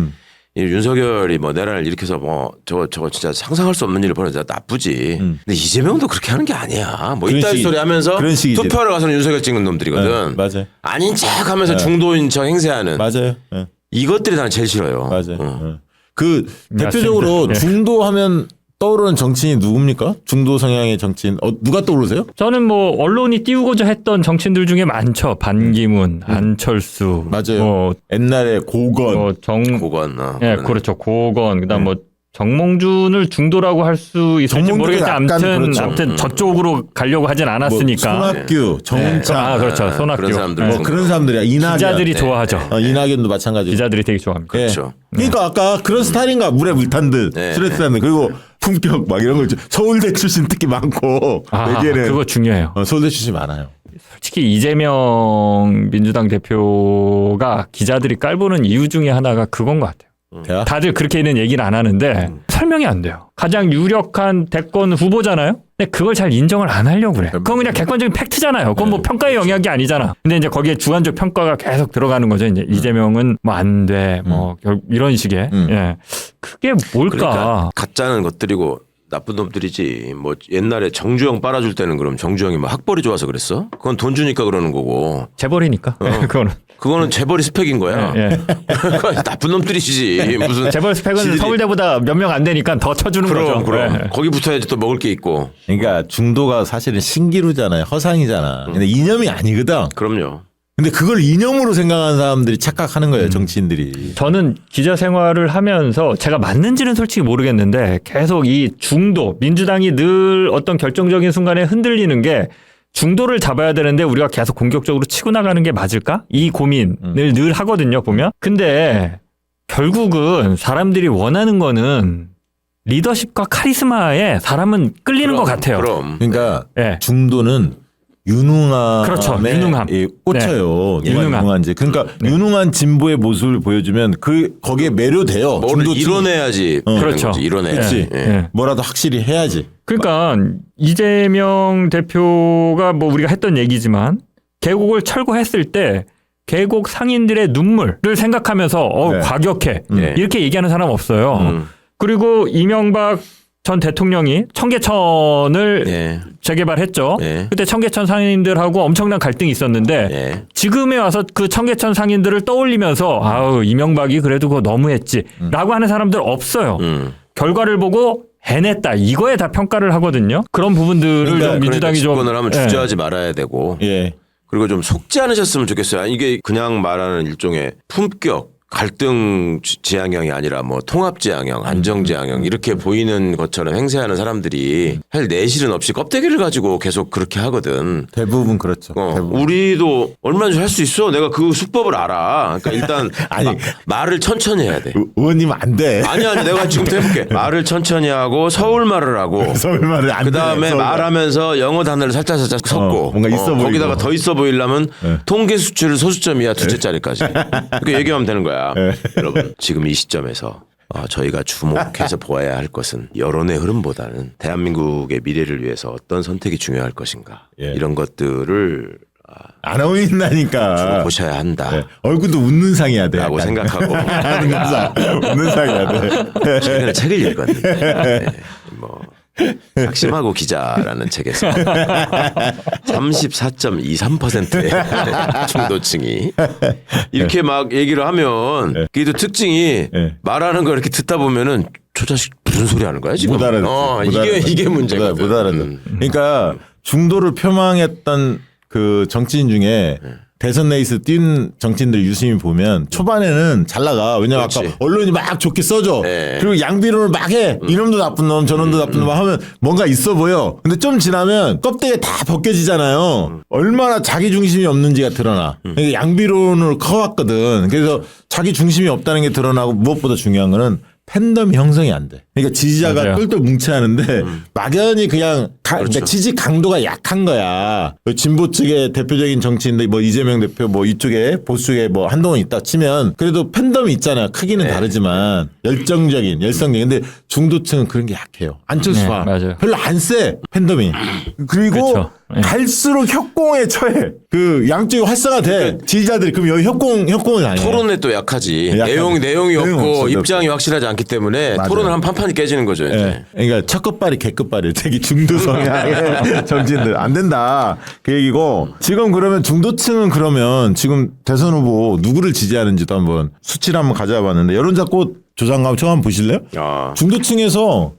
이 윤석열이 뭐 내란을 일으켜서 뭐 저거 진짜 상상할 수 없는 일을 벌여서 나쁘지. 근데 이재명도 그렇게 하는 게 아니야. 뭐 그런 이따위 식이- 소리 하면서 그런 식이지. 투표하러 가서는 윤석열 찍는 놈들이거든. 맞아요. 아닌 척하면서 중도인 척 행세하는 맞아요. 예. 이것들이 나는 제일 싫어요. 맞아요. 어. 예. 그 대표적으로 예. 중도하면 떠오르는 정치인이 누굽니까? 중도 성향의 정치인 누가 떠오르세요? 저는 뭐 언론이 띄우고자 했던 정치인들 중에 많죠. 반기문, 안철수, 맞아요. 뭐, 옛날에 고건 고건. 예, 그렇죠. 고건, 그다음 뭐 정몽준을 중도라고 할 수 있을지 정몽준도 모르겠는데 약간 아무튼 그렇죠. 아무튼 저쪽으로 가려고 하진 뭐 않았으니까. 손학규, 정은창 아, 그렇죠. 손학규. 그런 사람들 예. 뭐 그런 사람들이야. 이낙연 기자들이 좋아하죠. 이낙연도 마찬가지고. 기자들이 되게 좋아합니다. 그렇죠. 그러니까 아까 그런 스타일인가 물에 물탄 듯 네. 스트레스하는 듯. 그리고 품격 막 이런 거 있죠. 서울대 출신 특히 많고 아, 여기에는 그거 중요해요. 서울대 출신 많아요. 솔직히 이재명 민주당 대표가 기자들이 깔보는 이유 중에 하나가 그건 것 같아요. 대학? 다들 그렇게는 얘기를 안 하는데 설명이 안 돼요. 가장 유력한 대권 후보잖아요. 근데 그걸 잘 인정을 안 하려고 그래. 그건 그냥 객관적인 팩트잖아요. 그건 뭐 평가의 영역이 아니잖아. 근데 이제 거기에 주관적 평가가 계속 들어가는 거죠. 이제 이재명은 뭐 안 돼. 뭐 이런 식의. 예. 그게 뭘까? 그러니까 가짜는 것들이고 나쁜 놈들이지. 뭐 옛날에 정주영 빨아줄 때는 그럼 정주영이 뭐 학벌이 좋아서 그랬어? 그건 돈 주니까 그러는 거고. 재벌이니까. 그거는. 그거는 재벌이 스펙인 거야. 예. 나쁜 놈들이지. 무슨 재벌 스펙은 지들이- 서울대보다 몇 명 안 되니까 더 쳐주는 거죠. 그럼 예. 거기 붙어야지 또 먹을 게 있고. 그러니까 중도가 사실은 신기루잖아요. 허상이잖아. 근데 이념이 아니거든. 그럼요. 근데 그걸 이념으로 생각하는 사람들이 착각하는 거예요. 정치인들이. 저는 기자 생활을 하면서 제가 맞는지는 솔직히 모르겠는데 계속 이 중도, 민주당이 늘 어떤 결정적인 순간에 흔들리는 게 중도를 잡아야 되는데 우리가 계속 공격적으로 치고 나가는 게 맞을까? 이 고민을 늘 하거든요, 보면. 근데 결국은 사람들이 원하는 거는 리더십과 카리스마에 사람은 끌리는 것 같아요. 그럼. 그러니까 예. 중도는 유능함에 그렇죠. 유능함. 꽂혀요. 네. 누가 유능함. 유능한지. 그러니까 유능한 진보의 모습을 보여주면 거기에 매료돼요. 뭐를 중도층이. 이뤄내야지. 그렇죠. 이뤄내야지. 그렇지. 예. 예. 뭐라도 확실히 해야지. 그러니까 이재명 대표가 뭐 우리가 했던 얘기지만 계곡을 철거했을 때 계곡 상인들의 눈물을 생각하면서 네. 과격해 네. 이렇게 얘기하는 사람 없어요. 그리고 이명박 전 대통령이 청계천을 예. 재개발했죠. 예. 그때 청계천 상인들하고 엄청난 갈등이 있었는데 예. 지금에 와서 그 청계천 상인들을 떠올리면서 아우 이명박이 그래도 그거 너무했지라고 하는 사람들 없어요. 결과를 보고 해냈다. 이거에 다 평가를 하거든요. 그런 부분들을 그러니까 좀 민주당이 좀 집권을 하면 예. 주저하지 말아야 되고 예. 그리고 좀 속지 않으셨으면 좋겠어요. 이게 그냥 말하는 일종의 품격 갈등 지향형이 아니라 뭐 통합 지향형, 안정 지향형 이렇게 보이는 것처럼 행세하는 사람들이 사실 내실은 없이 껍데기를 가지고 계속 그렇게 하거든. 대부분 그렇죠. 대부분. 우리도 얼마든지 할 수 있어. 내가 그 수법을 알아. 그러니까 일단 아니. 말을 천천히 해야 돼. 의원님 안 돼. 아니 내가 지금부터 해볼게. 말을 천천히 하고 서울말을 하고 서울말을 안 돼. 그 다음에 서울말. 말하면서 영어 단어를 살짝 섞고 뭔가 있어 보이고. 거기다가 더 있어 보이려면 네. 통계 수치를 소수점 이하 두째 자리까지 이렇게 얘기하면 되는 거야. 네. 여러분 지금 이 시점에서 저희가 주목해서 보아야 할 것은 여론의 흐름보다는 대한민국의 미래를 위해서 어떤 선택이 중요할 것인가 예. 이런 것들을 안 어울린다니까. 보셔야 한다. 네. 얼굴도 웃는 상이야 돼. 라고 약간. 생각하고 웃는 상. 웃는 상이야 돼. 최근에 책을 읽었는데 네, 뭐 작심하고 기자라는 책에서 34.23%의 중도층이 이렇게 막 얘기를 하면 그게 또 특징이 네. 말하는 거 이렇게 듣다 보면은 저 자식 무슨 소리 하는 거야 지금? 못 알아듣지. 이게 문제거든. 못 알아듣. 그러니까 중도를 표방했던 그 정치인 중에 대선 레이스 뛴 정치인들 유심히 보면 초반에는 잘 나가. 왜냐면 그렇지. 아까 언론이 막 좋게 써줘. 네. 그리고 양비론을 막 해. 이놈도 나쁜 놈, 저놈도 나쁜 놈 하면 뭔가 있어 보여. 근데 좀 지나면 껍데기 다 벗겨지잖아요. 얼마나 자기 중심이 없는지가 드러나. 그러니까 양비론을 커왔거든. 그래서 자기 중심이 없다는 게 드러나고 무엇보다 중요한 거는 팬덤이 형성이 안 돼. 그러니까 지지자가 맞아요. 똘똘 뭉쳐야 하는데 막연히 그냥 그러니까 지지 강도가 약한 거야. 진보 측의 대표적인 정치인들 뭐 이재명 대표 뭐 이쪽에 보수에 뭐 한동훈 있다 치면 그래도 팬덤이 있잖아요. 크기는 다르지만 열성적인. 근데 중도층은 그런 게 약해요. 안철수와 네, 맞아요. 별로 안 세 팬덤이. 그리고 그렇죠. 네. 갈수록 협공에 처해. 그 양쪽이 활성화돼. 지지자들이 그럼 여기 협공을 안 해. 토론에 또 약하지. 약하지. 내용이 내용이 없고 없어. 입장이 확실하지 않기 때문에 맞아요. 토론을 한 판판이 깨지는 거죠. 이제. 예. 그러니까 첫 끝발이 개끝발이에요. 되게 중도 성향의 정치인들 안 된다 그 얘기고 지금 그러면 중도층은 그러면 지금 대선 후보 누구를 지지하는지도 한번 수치를 한번 가져와봤는데 여론조사 조사감 처음 한번 보실래요? 아. 중도층에서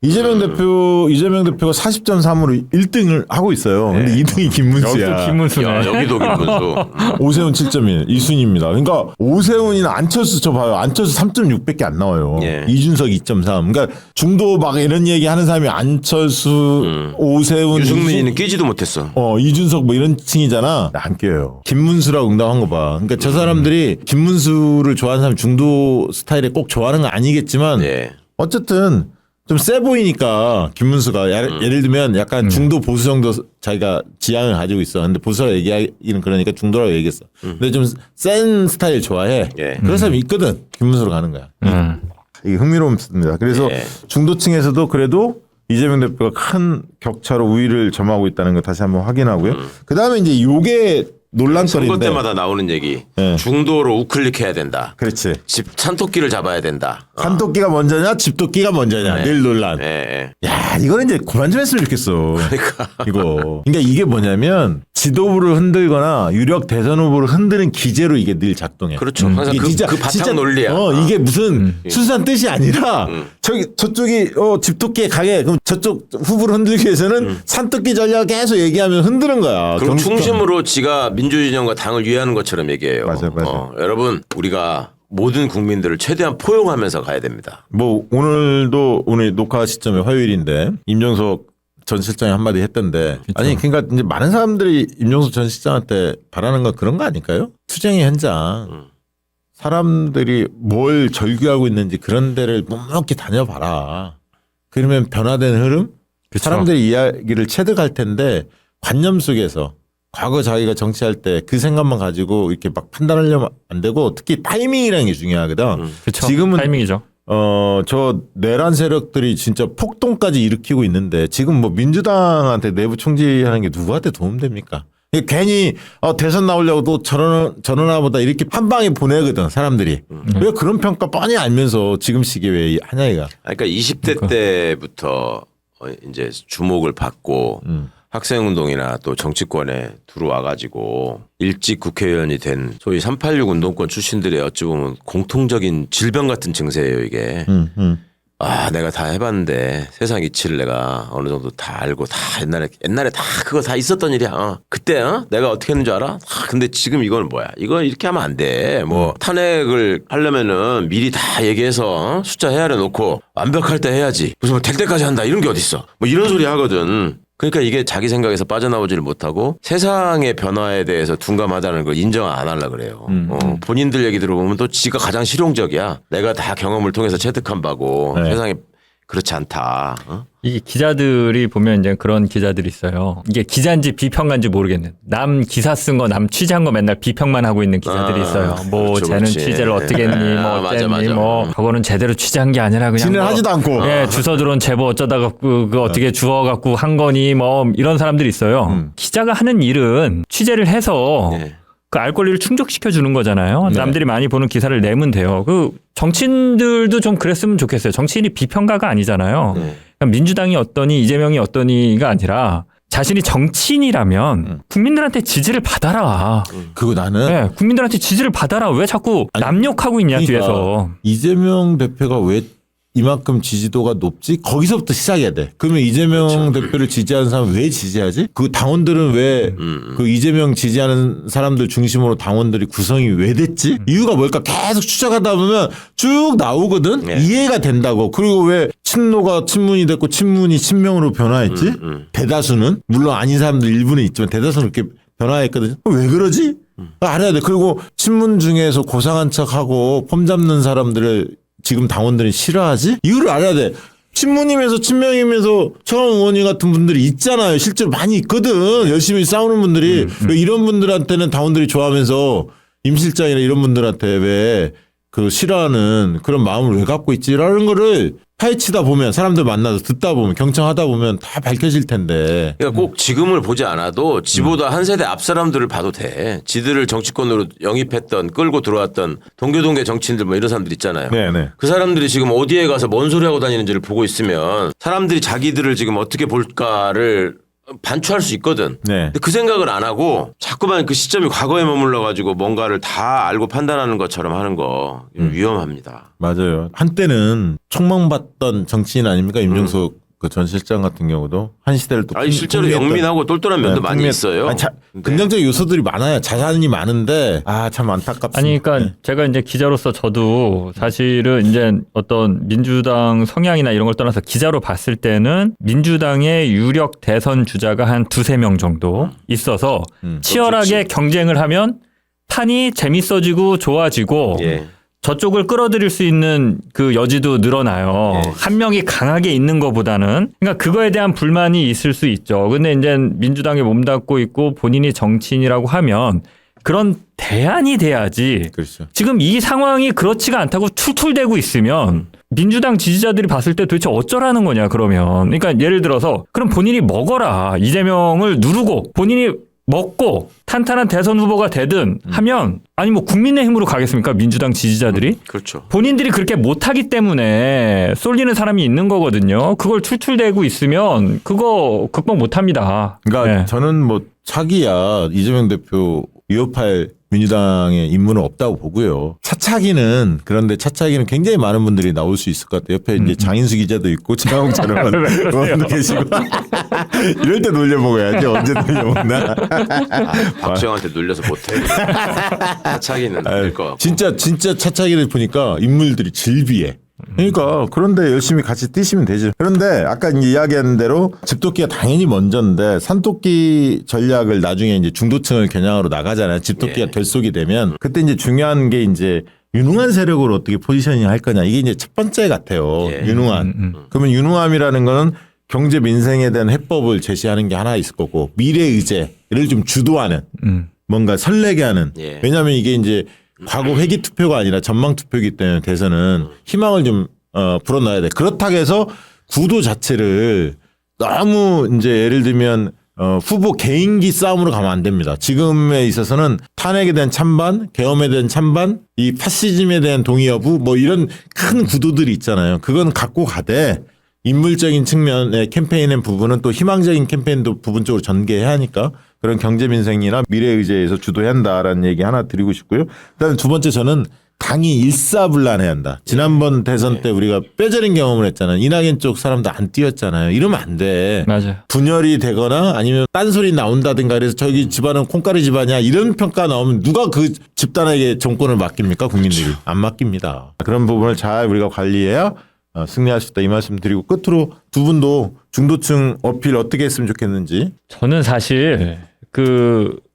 이재명 대표가 40.3으로 1등을 하고 있어요. 근데 2등이 김문수야. 여기도 김문수네. 야, 여기도 김문수. 오세훈 7.1, 2순위입니다. 그러니까 오세훈이나 안철수 저 봐요. 안철수 3.6밖에 안 나와요. 예. 이준석 2.3. 그러니까 중도 막 이런 얘기 하는 사람이 안철수, 오세훈, 유승민이는 끼지도 못했어. 이준석 뭐 이런 층이잖아. 안 껴요. 김문수라고 응답한 거 봐. 그러니까 저 사람들이 김문수를 좋아하는 사람 중도 스타일에 꼭 좋아하는 건 아니겠지만 예. 어쨌든 좀 세 보이니까 김문수가 예를 들면 약간 중도 보수 정도 자기가 지향을 가지고 있어. 근데 보수라고 얘기하기는 그러니까 중도라고 얘기했어. 근데 좀 센 스타일 좋아해. 예. 그런 사람이 있거든. 김문수로 가는 거야. 음. 이게 흥미롭습니다. 그래서 예. 중도층에서도 그래도 이재명 대표가 큰 격차로 우위를 점하고 있다는 거 다시 한번 확인하고요. 그다음에 이제 요게 선거 논란거리인데. 때마다 나오는 얘기. 예. 중도로 우클릭해야 된다. 그렇지. 집 찬토끼를 잡아야 된다. 산토끼가 먼저냐 집토끼가 먼저냐 늘 논란. 예. 예. 야, 이거는 이제 그만 좀 했으면 좋겠어. 그러니까. 이거. 그러니까 이게 뭐냐면 지도부를 흔들거나 유력 대선 후보를 흔드는 기제로 이게 늘 작동해. 그렇죠. 항상 이게 그 바탕 논리야. 이게 무슨 순수한 뜻이 아니라 저쪽이 집토끼에 가게 그럼 저쪽 후보를 흔들기 위해서는 산토끼 전략 계속 얘기하면 흔드는 거야. 그리고 충심으로 지가 민주진영과 당을 위하는 것처럼 얘기해요. 맞아요. 여러분 우리가 모든 국민들을 최대한 포용하면서 가야 됩니다. 뭐 오늘 녹화 시점에 화요일인데 임종석 전 실장이 한마디 했던데 아니 그러니까 이제 많은 사람들이 임종석 전 실장한테 바라는 건 그런 거 아닐까요? 투쟁의 현장 사람들이 뭘 절규하고 있는지 그런 데를 묵묵히 다녀봐라. 그러면 변화된 흐름 그쵸. 사람들이 이야기를 체득할 텐데 관념 속에서 과거 자기가 정치할 때 그 생각만 가지고 이렇게 막 판단하려면 안 되고 특히 타이밍이라는 게 중요하거든. 그쵸. 지금은 타이밍이죠. 저 내란 세력들이 진짜 폭동까지 일으키고 있는데 지금 뭐 민주당한테 내부 총질하는 게 누구한테 도움됩니까? 괜히 대선 나오려고 또 저러나보다 이렇게 한 방에 보내거든 사람들이. 왜 그런 평가 뻔히 알면서 지금 시기에 왜 하냐이가. 그러니까 20대 때부터 이제 주목을 받고 학생운동이나 또 정치권에 들어와가지고 일찍 국회의원이 된 소위 386 운동권 출신들의 어찌 보면 공통적인 질병 같은 증세예요 이게. 아 내가 다 해봤는데 세상 이치를 내가 어느 정도 다 알고 다 옛날에 다 그거 다 있었던 일이야. 그때 내가 어떻게 했는 줄 알아? 근데 지금 이건 뭐야? 이거 이렇게 하면 안 돼. 뭐 탄핵을 하려면은 미리 다 얘기해서 숫자 헤아려 놓고 완벽할 때 해야지. 무슨 뭐 될 때까지 한다 이런 게 어딨어? 뭐 이런 소리 하거든. 그러니까 이게 자기 생각에서 빠져나오지를 못하고 세상의 변화에 대해서 둔감하다는 걸 인정 안 하려고 그래요. 본인들 얘기 들어보면 또 지가 가장 실용적이야. 내가 다 경험을 통해서 체득한 바고 네. 세상에 그렇지 않다. 이 기자들이 보면 이제 그런 기자들이 있어요. 이게 기자인지 비평가인지 모르겠는. 남 기사 쓴 거, 남 취재한 거 맨날 비평만 하고 있는 기자들이 있어요. 뭐 그렇죠, 쟤는 그렇지. 취재를 어떻게 했니, 뭐 맞아, 어땠니, 맞아. 뭐 저거는 제대로 취재한 게 아니라 그냥 지는 뭐 하지도 않고. 예, 주워 들어온 제보 어쩌다가 그 어떻게 주워 갖고 한 거니, 뭐 이런 사람들이 있어요. 기자가 하는 일은 취재를 해서 네. 그 알 권리를 충족시켜 주는 거잖아요. 네. 남들이 많이 보는 기사를 내면 돼요. 그 정치인들도 좀 그랬으면 좋겠어요. 정치인이 비평가가 아니잖아요. 네. 그러니까 민주당이 어떠니 이재명이 어떠니가 아니라 자신이 정치인이라면 국민들한테 지지를 받아라. 그거 나는 네, 국민들한테 지지를 받아라. 왜 자꾸 남 욕하고 있냐 그러니까 뒤에서. 이재명 대표가 왜 이만큼 지지도가 높지? 거기서부터 시작해야 돼. 그러면 이재명 대표를 지지하는 사람은 왜 지지하지? 그 당원들은 왜 그 이재명 지지하는 사람들 중심으로 당원들이 구성이 왜 됐지? 이유가 뭘까? 계속 추적하다 보면 쭉 나오거든? 네. 이해가 된다고. 그리고 왜 친노가 친문이 됐고 친문이 친명으로 변화했지? 대다수는? 물론 아닌 사람들 일부는 있지만 대다수는 그렇게 변화했거든요. 왜 그러지? 알아야 돼. 그리고 친문 중에서 고상한 척하고 폼 잡는 사람들을 지금 당원들이 싫어하지? 이유를 알아야 돼. 친문이면서 친명이면서 최강 의원님 같은 분들이 있잖아요. 실제로 많이 있거든. 열심히 싸우는 분들이. 왜 이런 분들한테는 당원들이 좋아하면서 임 실장이나 이런 분들한테 왜 그 싫어하는 그런 마음을 왜 갖고 있지라는 거를 파헤치다 보면 사람들 만나서 듣다 보면 경청하다 보면 다 밝혀질 텐데. 그러니까 꼭 지금을 보지 않아도 지보다 한 세대 앞 사람들을 봐도 돼. 지들을 정치권으로 영입했던 끌고 들어왔던 동교동계 정치인들 뭐 이런 사람들 있잖아요. 네네. 그 사람들이 지금 어디에 가서 뭔 소리 하고 다니는지를 보고 있으면 사람들이 자기들을 지금 어떻게 볼까를 반추할 수 있거든. 네. 근데 그 생각을 안 하고 자꾸만 그 시점이 과거에 머물러 가지고 뭔가를 다 알고 판단하는 것처럼 하는 거 위험합니다. 맞아요. 한때는 촉망받던 정치인 아닙니까? 임종석 그 전 실장 같은 경우도 한 시대를 또 아니 실제로 영민하고 똘똘한 면도 많이 있어요. 아니, 근데 긍정적 요소들이 많아요. 자산이 많은데 참 안타깝습니다. 아니, 그러니까 제가 이제 기자로서 저도 사실은 이제 어떤 민주당 성향이나 이런 걸 떠나서 기자로 봤을 때는 민주당의 유력 대선 주자가 한 2-3명 정도 있어서 치열하게 경쟁을 하면 판이 재밌어지고 좋아지고 예. 저쪽을 끌어들일 수 있는 그 여지도 늘어나요. 예. 한 명이 강하게 있는 것보다는. 그러니까 그거에 대한 불만이 있을 수 있죠. 근데 이제 민주당에 몸담고 있고 본인이 정치인이라고 하면 그런 대안이 돼야지. 그렇죠. 지금 이 상황이 그렇지가 않다고 툴툴대고 있으면 민주당 지지자들이 봤을 때 도대체 어쩌라는 거냐 그러면. 그러니까 예를 들어서 그럼 본인이 먹어라. 이재명을 누르고 본인이 먹고 탄탄한 대선 후보가 되든 하면 아니 뭐 국민의힘으로 가겠습니까? 민주당 지지자들이? 그렇죠. 본인들이 그렇게 못하기 때문에 쏠리는 사람이 있는 거거든요. 그걸 툴툴대고 있으면 그거 극복 못합니다. 그러니까 네. 저는 뭐 차기야 이재명 대표 위협할 민주당의 인물은 없다고 보고요. 차차기는 그런데 차차기는 굉장히 많은 분들이 나올 수 있을 것 같아요. 옆에 이제 장인수 기자도 있고 최강욱 촬영한 의원도 계시고 이럴 때 놀려먹어야지. 언제 놀려먹나. 박정한테 놀려서 못해. 차기는 될 것 같고. 진짜 차차기를 보니까 인물들이 질비해. 그러니까 그런데 열심히 같이 뛰시면 되죠. 그런데 아까 이제 이야기한 대로 집토끼가 당연히 먼저인데 산토끼 전략을 나중에 이제 중도층을 겨냥하러 나가잖아요. 집토끼가 예. 결속이 되면 그때 이제 중요한 게 이제 유능한 세력으로 어떻게 포지셔닝 할 거냐. 이게 이제 첫 번째 같아요. 예. 유능한. 그러면 유능함이라는 거는 경제 민생에 대한 해법을 제시하는 게 하나 있을 거고 미래 의제를 좀 주도하는 뭔가 설레게 하는. 예. 왜냐하면 이게 이제 과거 회기 투표가 아니라 전망 투표이기 때문에 대선은 희망을 좀 불어넣어야 돼. 그렇다고 해서 구도 자체를 너무 이제 예를 들면 후보 개인기 싸움으로 가면 안 됩니다. 지금에 있어서는 탄핵에 대한 찬반, 계엄에 대한 찬반, 이 파시즘에 대한 동의 여부 뭐 이런 큰 구도들이 있잖아요. 그건 갖고 가되 인물적인 측면의 캠페인의 부분은 또 희망적인 캠페인도 부분적으로 전개해야 하니까 그런 경제 민생이나 미래 의제에서 주도해야 한다라는 얘기 하나 드리고 싶고요. 그다음에 두 번째 저는 당이 일사불란해야 한다. 지난번 대선 때 우리가 뼈저린 경험을 했잖아요. 이낙연 쪽 사람도 안 뛰었잖아요. 이러면 안 돼. 맞아요. 분열이 되거나 아니면 딴소리 나온다든가 그래서 저기 집안은 콩가루 집안이야 이런 평가 나오면 누가 그 집단에게 정권을 맡깁니까? 국민들이. 안 맡깁니다. 그런 부분을 잘 우리가 관리해야 승리할 수 있다 이 말씀 드리고 끝으로 두 분도 중도층 어필 어떻게 했으면 좋겠는지. 저는 사실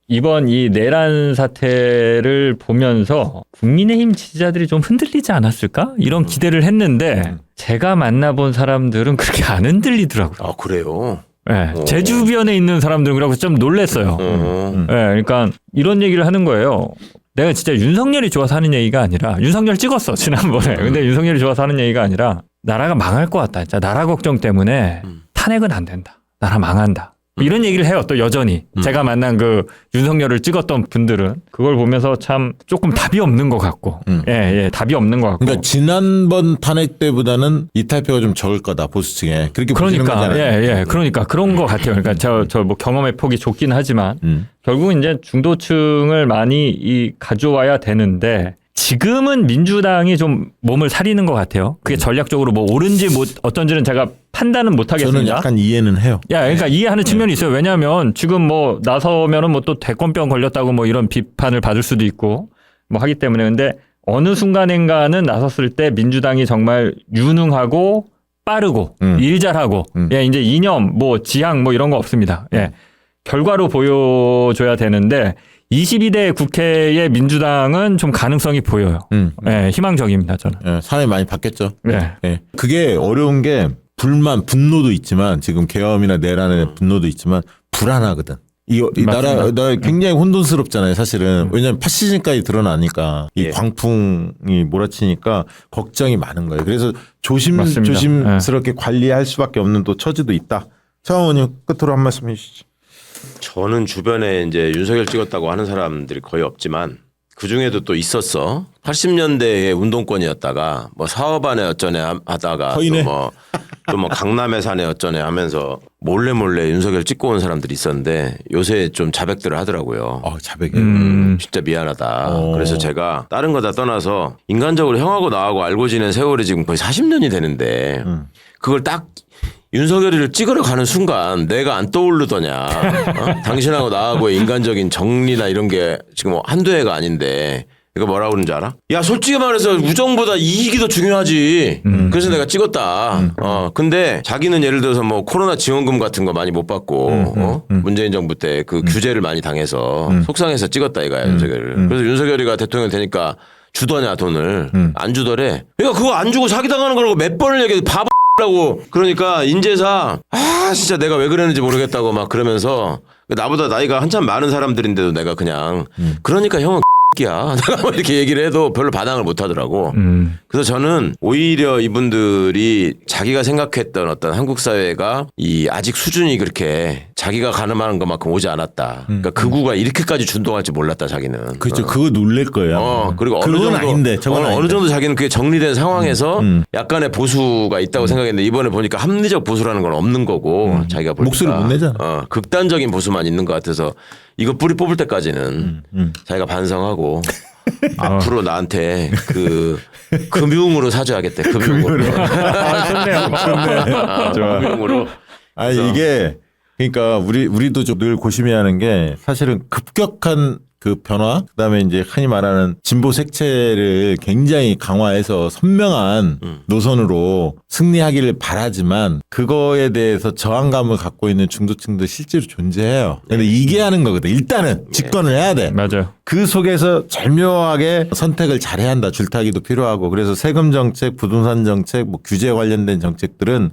이번 이 내란 사태를 보면서 국민의힘 지지자들이 좀 흔들리지 않았을까? 이런 기대를 했는데 제가 만나본 사람들은 그렇게 안 흔들리더라고요. 아 그래요. 네, 제 주변에 있는 사람들은 그래서 좀 놀랬어요. 네, 그러니까 이런 얘기를 하는 거예요. 내가 진짜 윤석열이 좋아서 하는 얘기가 아니라 윤석열 찍었어 지난번에. 근데 윤석열이 좋아서 하는 얘기가 아니라 나라가 망할 것 같다. 진짜 나라 걱정 때문에 탄핵은 안 된다. 나라 망한다. 이런 얘기를 해요. 또 여전히 제가 만난 그 윤석열을 찍었던 분들은 그걸 보면서 참 조금 답이 없는 것 같고, 예, 답이 없는 것 같고. 그러니까 지난번 탄핵 때보다는 이탈표가 좀 적을 거다 보수층에 그렇게 보시는 그러니까 거잖아요. 그러니까 그런 것 같아요. 그러니까 저 뭐 경험의 폭이 좁긴 하지만 결국 이제 중도층을 많이 가져와야 되는데 지금은 민주당이 좀 몸을 사리는 것 같아요. 그게 전략적으로 뭐 옳은지 어떤지는 제가 판단은 못 하겠습니다. 저는 약간 이해는 해요. 그러니까 이해하는 측면이 있어요. 왜냐하면 지금 뭐 나서면은 뭐 또 대권병 걸렸다고 뭐 이런 비판을 받을 수도 있고 뭐 하기 때문에 근데 어느 순간인가는 나섰을 때 민주당이 정말 유능하고 빠르고 일 잘하고 이제 이념 뭐 지향 뭐 이런 거 없습니다. 결과로 보여줘야 되는데 22대 국회의 민주당은 좀 가능성이 보여요. 희망적입니다, 저는. 사람이 많이 바뀌었죠. 네. 그게 어려운 게 분노도 있지만 지금 계엄이나 내란의 분노도 있지만 불안하거든. 이 나라 굉장히 혼돈스럽잖아요, 사실은. 왜냐하면 파시즘까지 드러나니까 이 광풍이 몰아치니까 걱정이 많은 거예요. 그래서 조심스럽게 관리할 수밖에 없는 또 처지도 있다. 차원님 끝으로 한 말씀 해주시죠. 저는 주변에 이제 윤석열 찍었다고 하는 사람들이 거의 없지만 그 중에도 또 있었어. 80년대의 운동권이었다가 뭐 사업안에 어쩌네 하다가 또 뭐 강남에 사네 어쩌네 하면서 몰래 윤석열 찍고 온 사람들이 있었는데 요새 좀 자백들을 하더라고요. 자백이. 진짜 미안하다. 그래서 제가 다른 거 다 떠나서 인간적으로 형하고 나하고 알고 지낸 세월이 지금 거의 40년이 되는데 그걸 딱 윤석열이를 찍으러 가는 순간 내가 안 떠오르더냐. 당신하고 나하고의 인간적인 정리나 이런 게 지금 한두 해가 아닌데 이거 뭐라고 그러는지 알아? 야 솔직히 말해서 우정보다 이익이 더 중요하지. 그래서 내가 찍었다. 근데 자기는 예를 들어서 뭐 코로나 지원금 같은 거 많이 못 받고 문재인 정부 때 그 규제를 많이 당해서 속상해서 찍었다 이거야 윤석열을. 그래서 윤석열이가 대통령 되니까 주더냐 돈을. 안 주더래. 그러니까 그거 안 주고 사기당하는 거라고 몇 번을 얘기해. 바보라고. 그러니까 인재사 진짜 내가 왜 그랬는지 모르겠다고 막 그러면서 나보다 나이가 한참 많은 사람들인데도 내가 그냥 그러니까 형은 야 내가 뭐 이렇게 얘기를 해도 별로 반항을 못 하더라고. 그래서 저는 오히려 이분들이 자기가 생각했던 어떤 한국 사회가 이 아직 수준이 그렇게 자기가 가늠하는 것만큼 오지 않았다. 그러니까 극우가 이렇게까지 준동할지 몰랐다 자기는. 그렇죠. 그거 놀랄 거예요. 그리고 어느 그건 정도 아닌데, 저건 어느 아닌데. 정도 자기는 그게 정리된 상황에서 약간의 보수가 있다고 생각했는데 이번에 보니까 합리적 보수라는 건 없는 거고 자기가 보니까 목소리 못 내잖아. 극단적인 보수만 있는 것 같아서 이거 뿌리 뽑을 때까지는 자기가 반성하고 앞으로 나한테 그 금융으로 사줘야겠대. 금융으로. 좋네요. 좋아. 금융으로. 아니 이게 그러니까 우리도 좀 늘 고심해야 하는 게 사실은 급격한 그 변화, 그다음에 이제 흔히 말하는 진보 색채를 굉장히 강화해서 선명한 노선으로 승리하기를 바라지만 그거에 대해서 저항감을 갖고 있는 중도층도 실제로 존재해요. 근데 이겨하는 거거든. 일단은 집권을 해야 돼. 맞아요. 그 속에서 절묘하게 선택을 잘해야 한다. 줄타기도 필요하고. 그래서 세금 정책, 부동산 정책, 뭐 규제 관련된 정책들은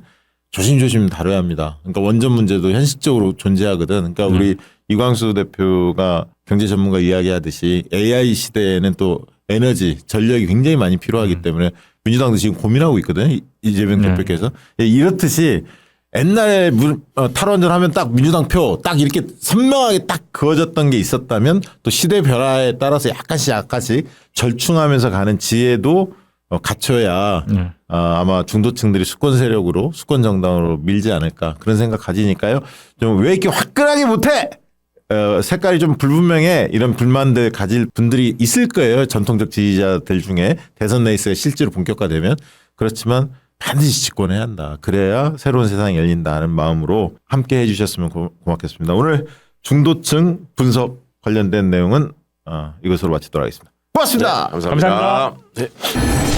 조심조심 다뤄야 합니다. 그러니까 원전 문제도 현실적으로 존재하거든. 그러니까 우리 이광수 대표가 경제 전문가 이야기하듯이 AI 시대에는 또 에너지, 전력이 굉장히 많이 필요하기 때문에 민주당도 지금 고민하고 있거든. 이재명 대표께서. 이렇듯이 옛날에 탈원전 하면 딱 민주당 표 딱 이렇게 선명하게 딱 그어졌던 게 있었다면 또 시대 변화에 따라서 약간씩 절충하면서 가는 지혜도 갖춰야 아마 중도층들이 수권 세력으로 수권 정당으로 밀지 않을까 그런 생각 가지니까요. 좀 왜 이렇게 화끈하게 못해? 색깔이 좀 불분명해 이런 불만들 가질 분들이 있을 거예요. 전통적 지지자들 중에 대선 레이스가 실제로 본격화되면. 그렇지만 반드시 집권해야 한다. 그래야 새로운 세상이 열린다는 마음으로 함께 해주셨으면 고맙겠습니다. 오늘 중도층 분석 관련된 내용은 이것으로 마치도록 하겠습니다. 고맙습니다. 감사합니다. 감사합니다. 네.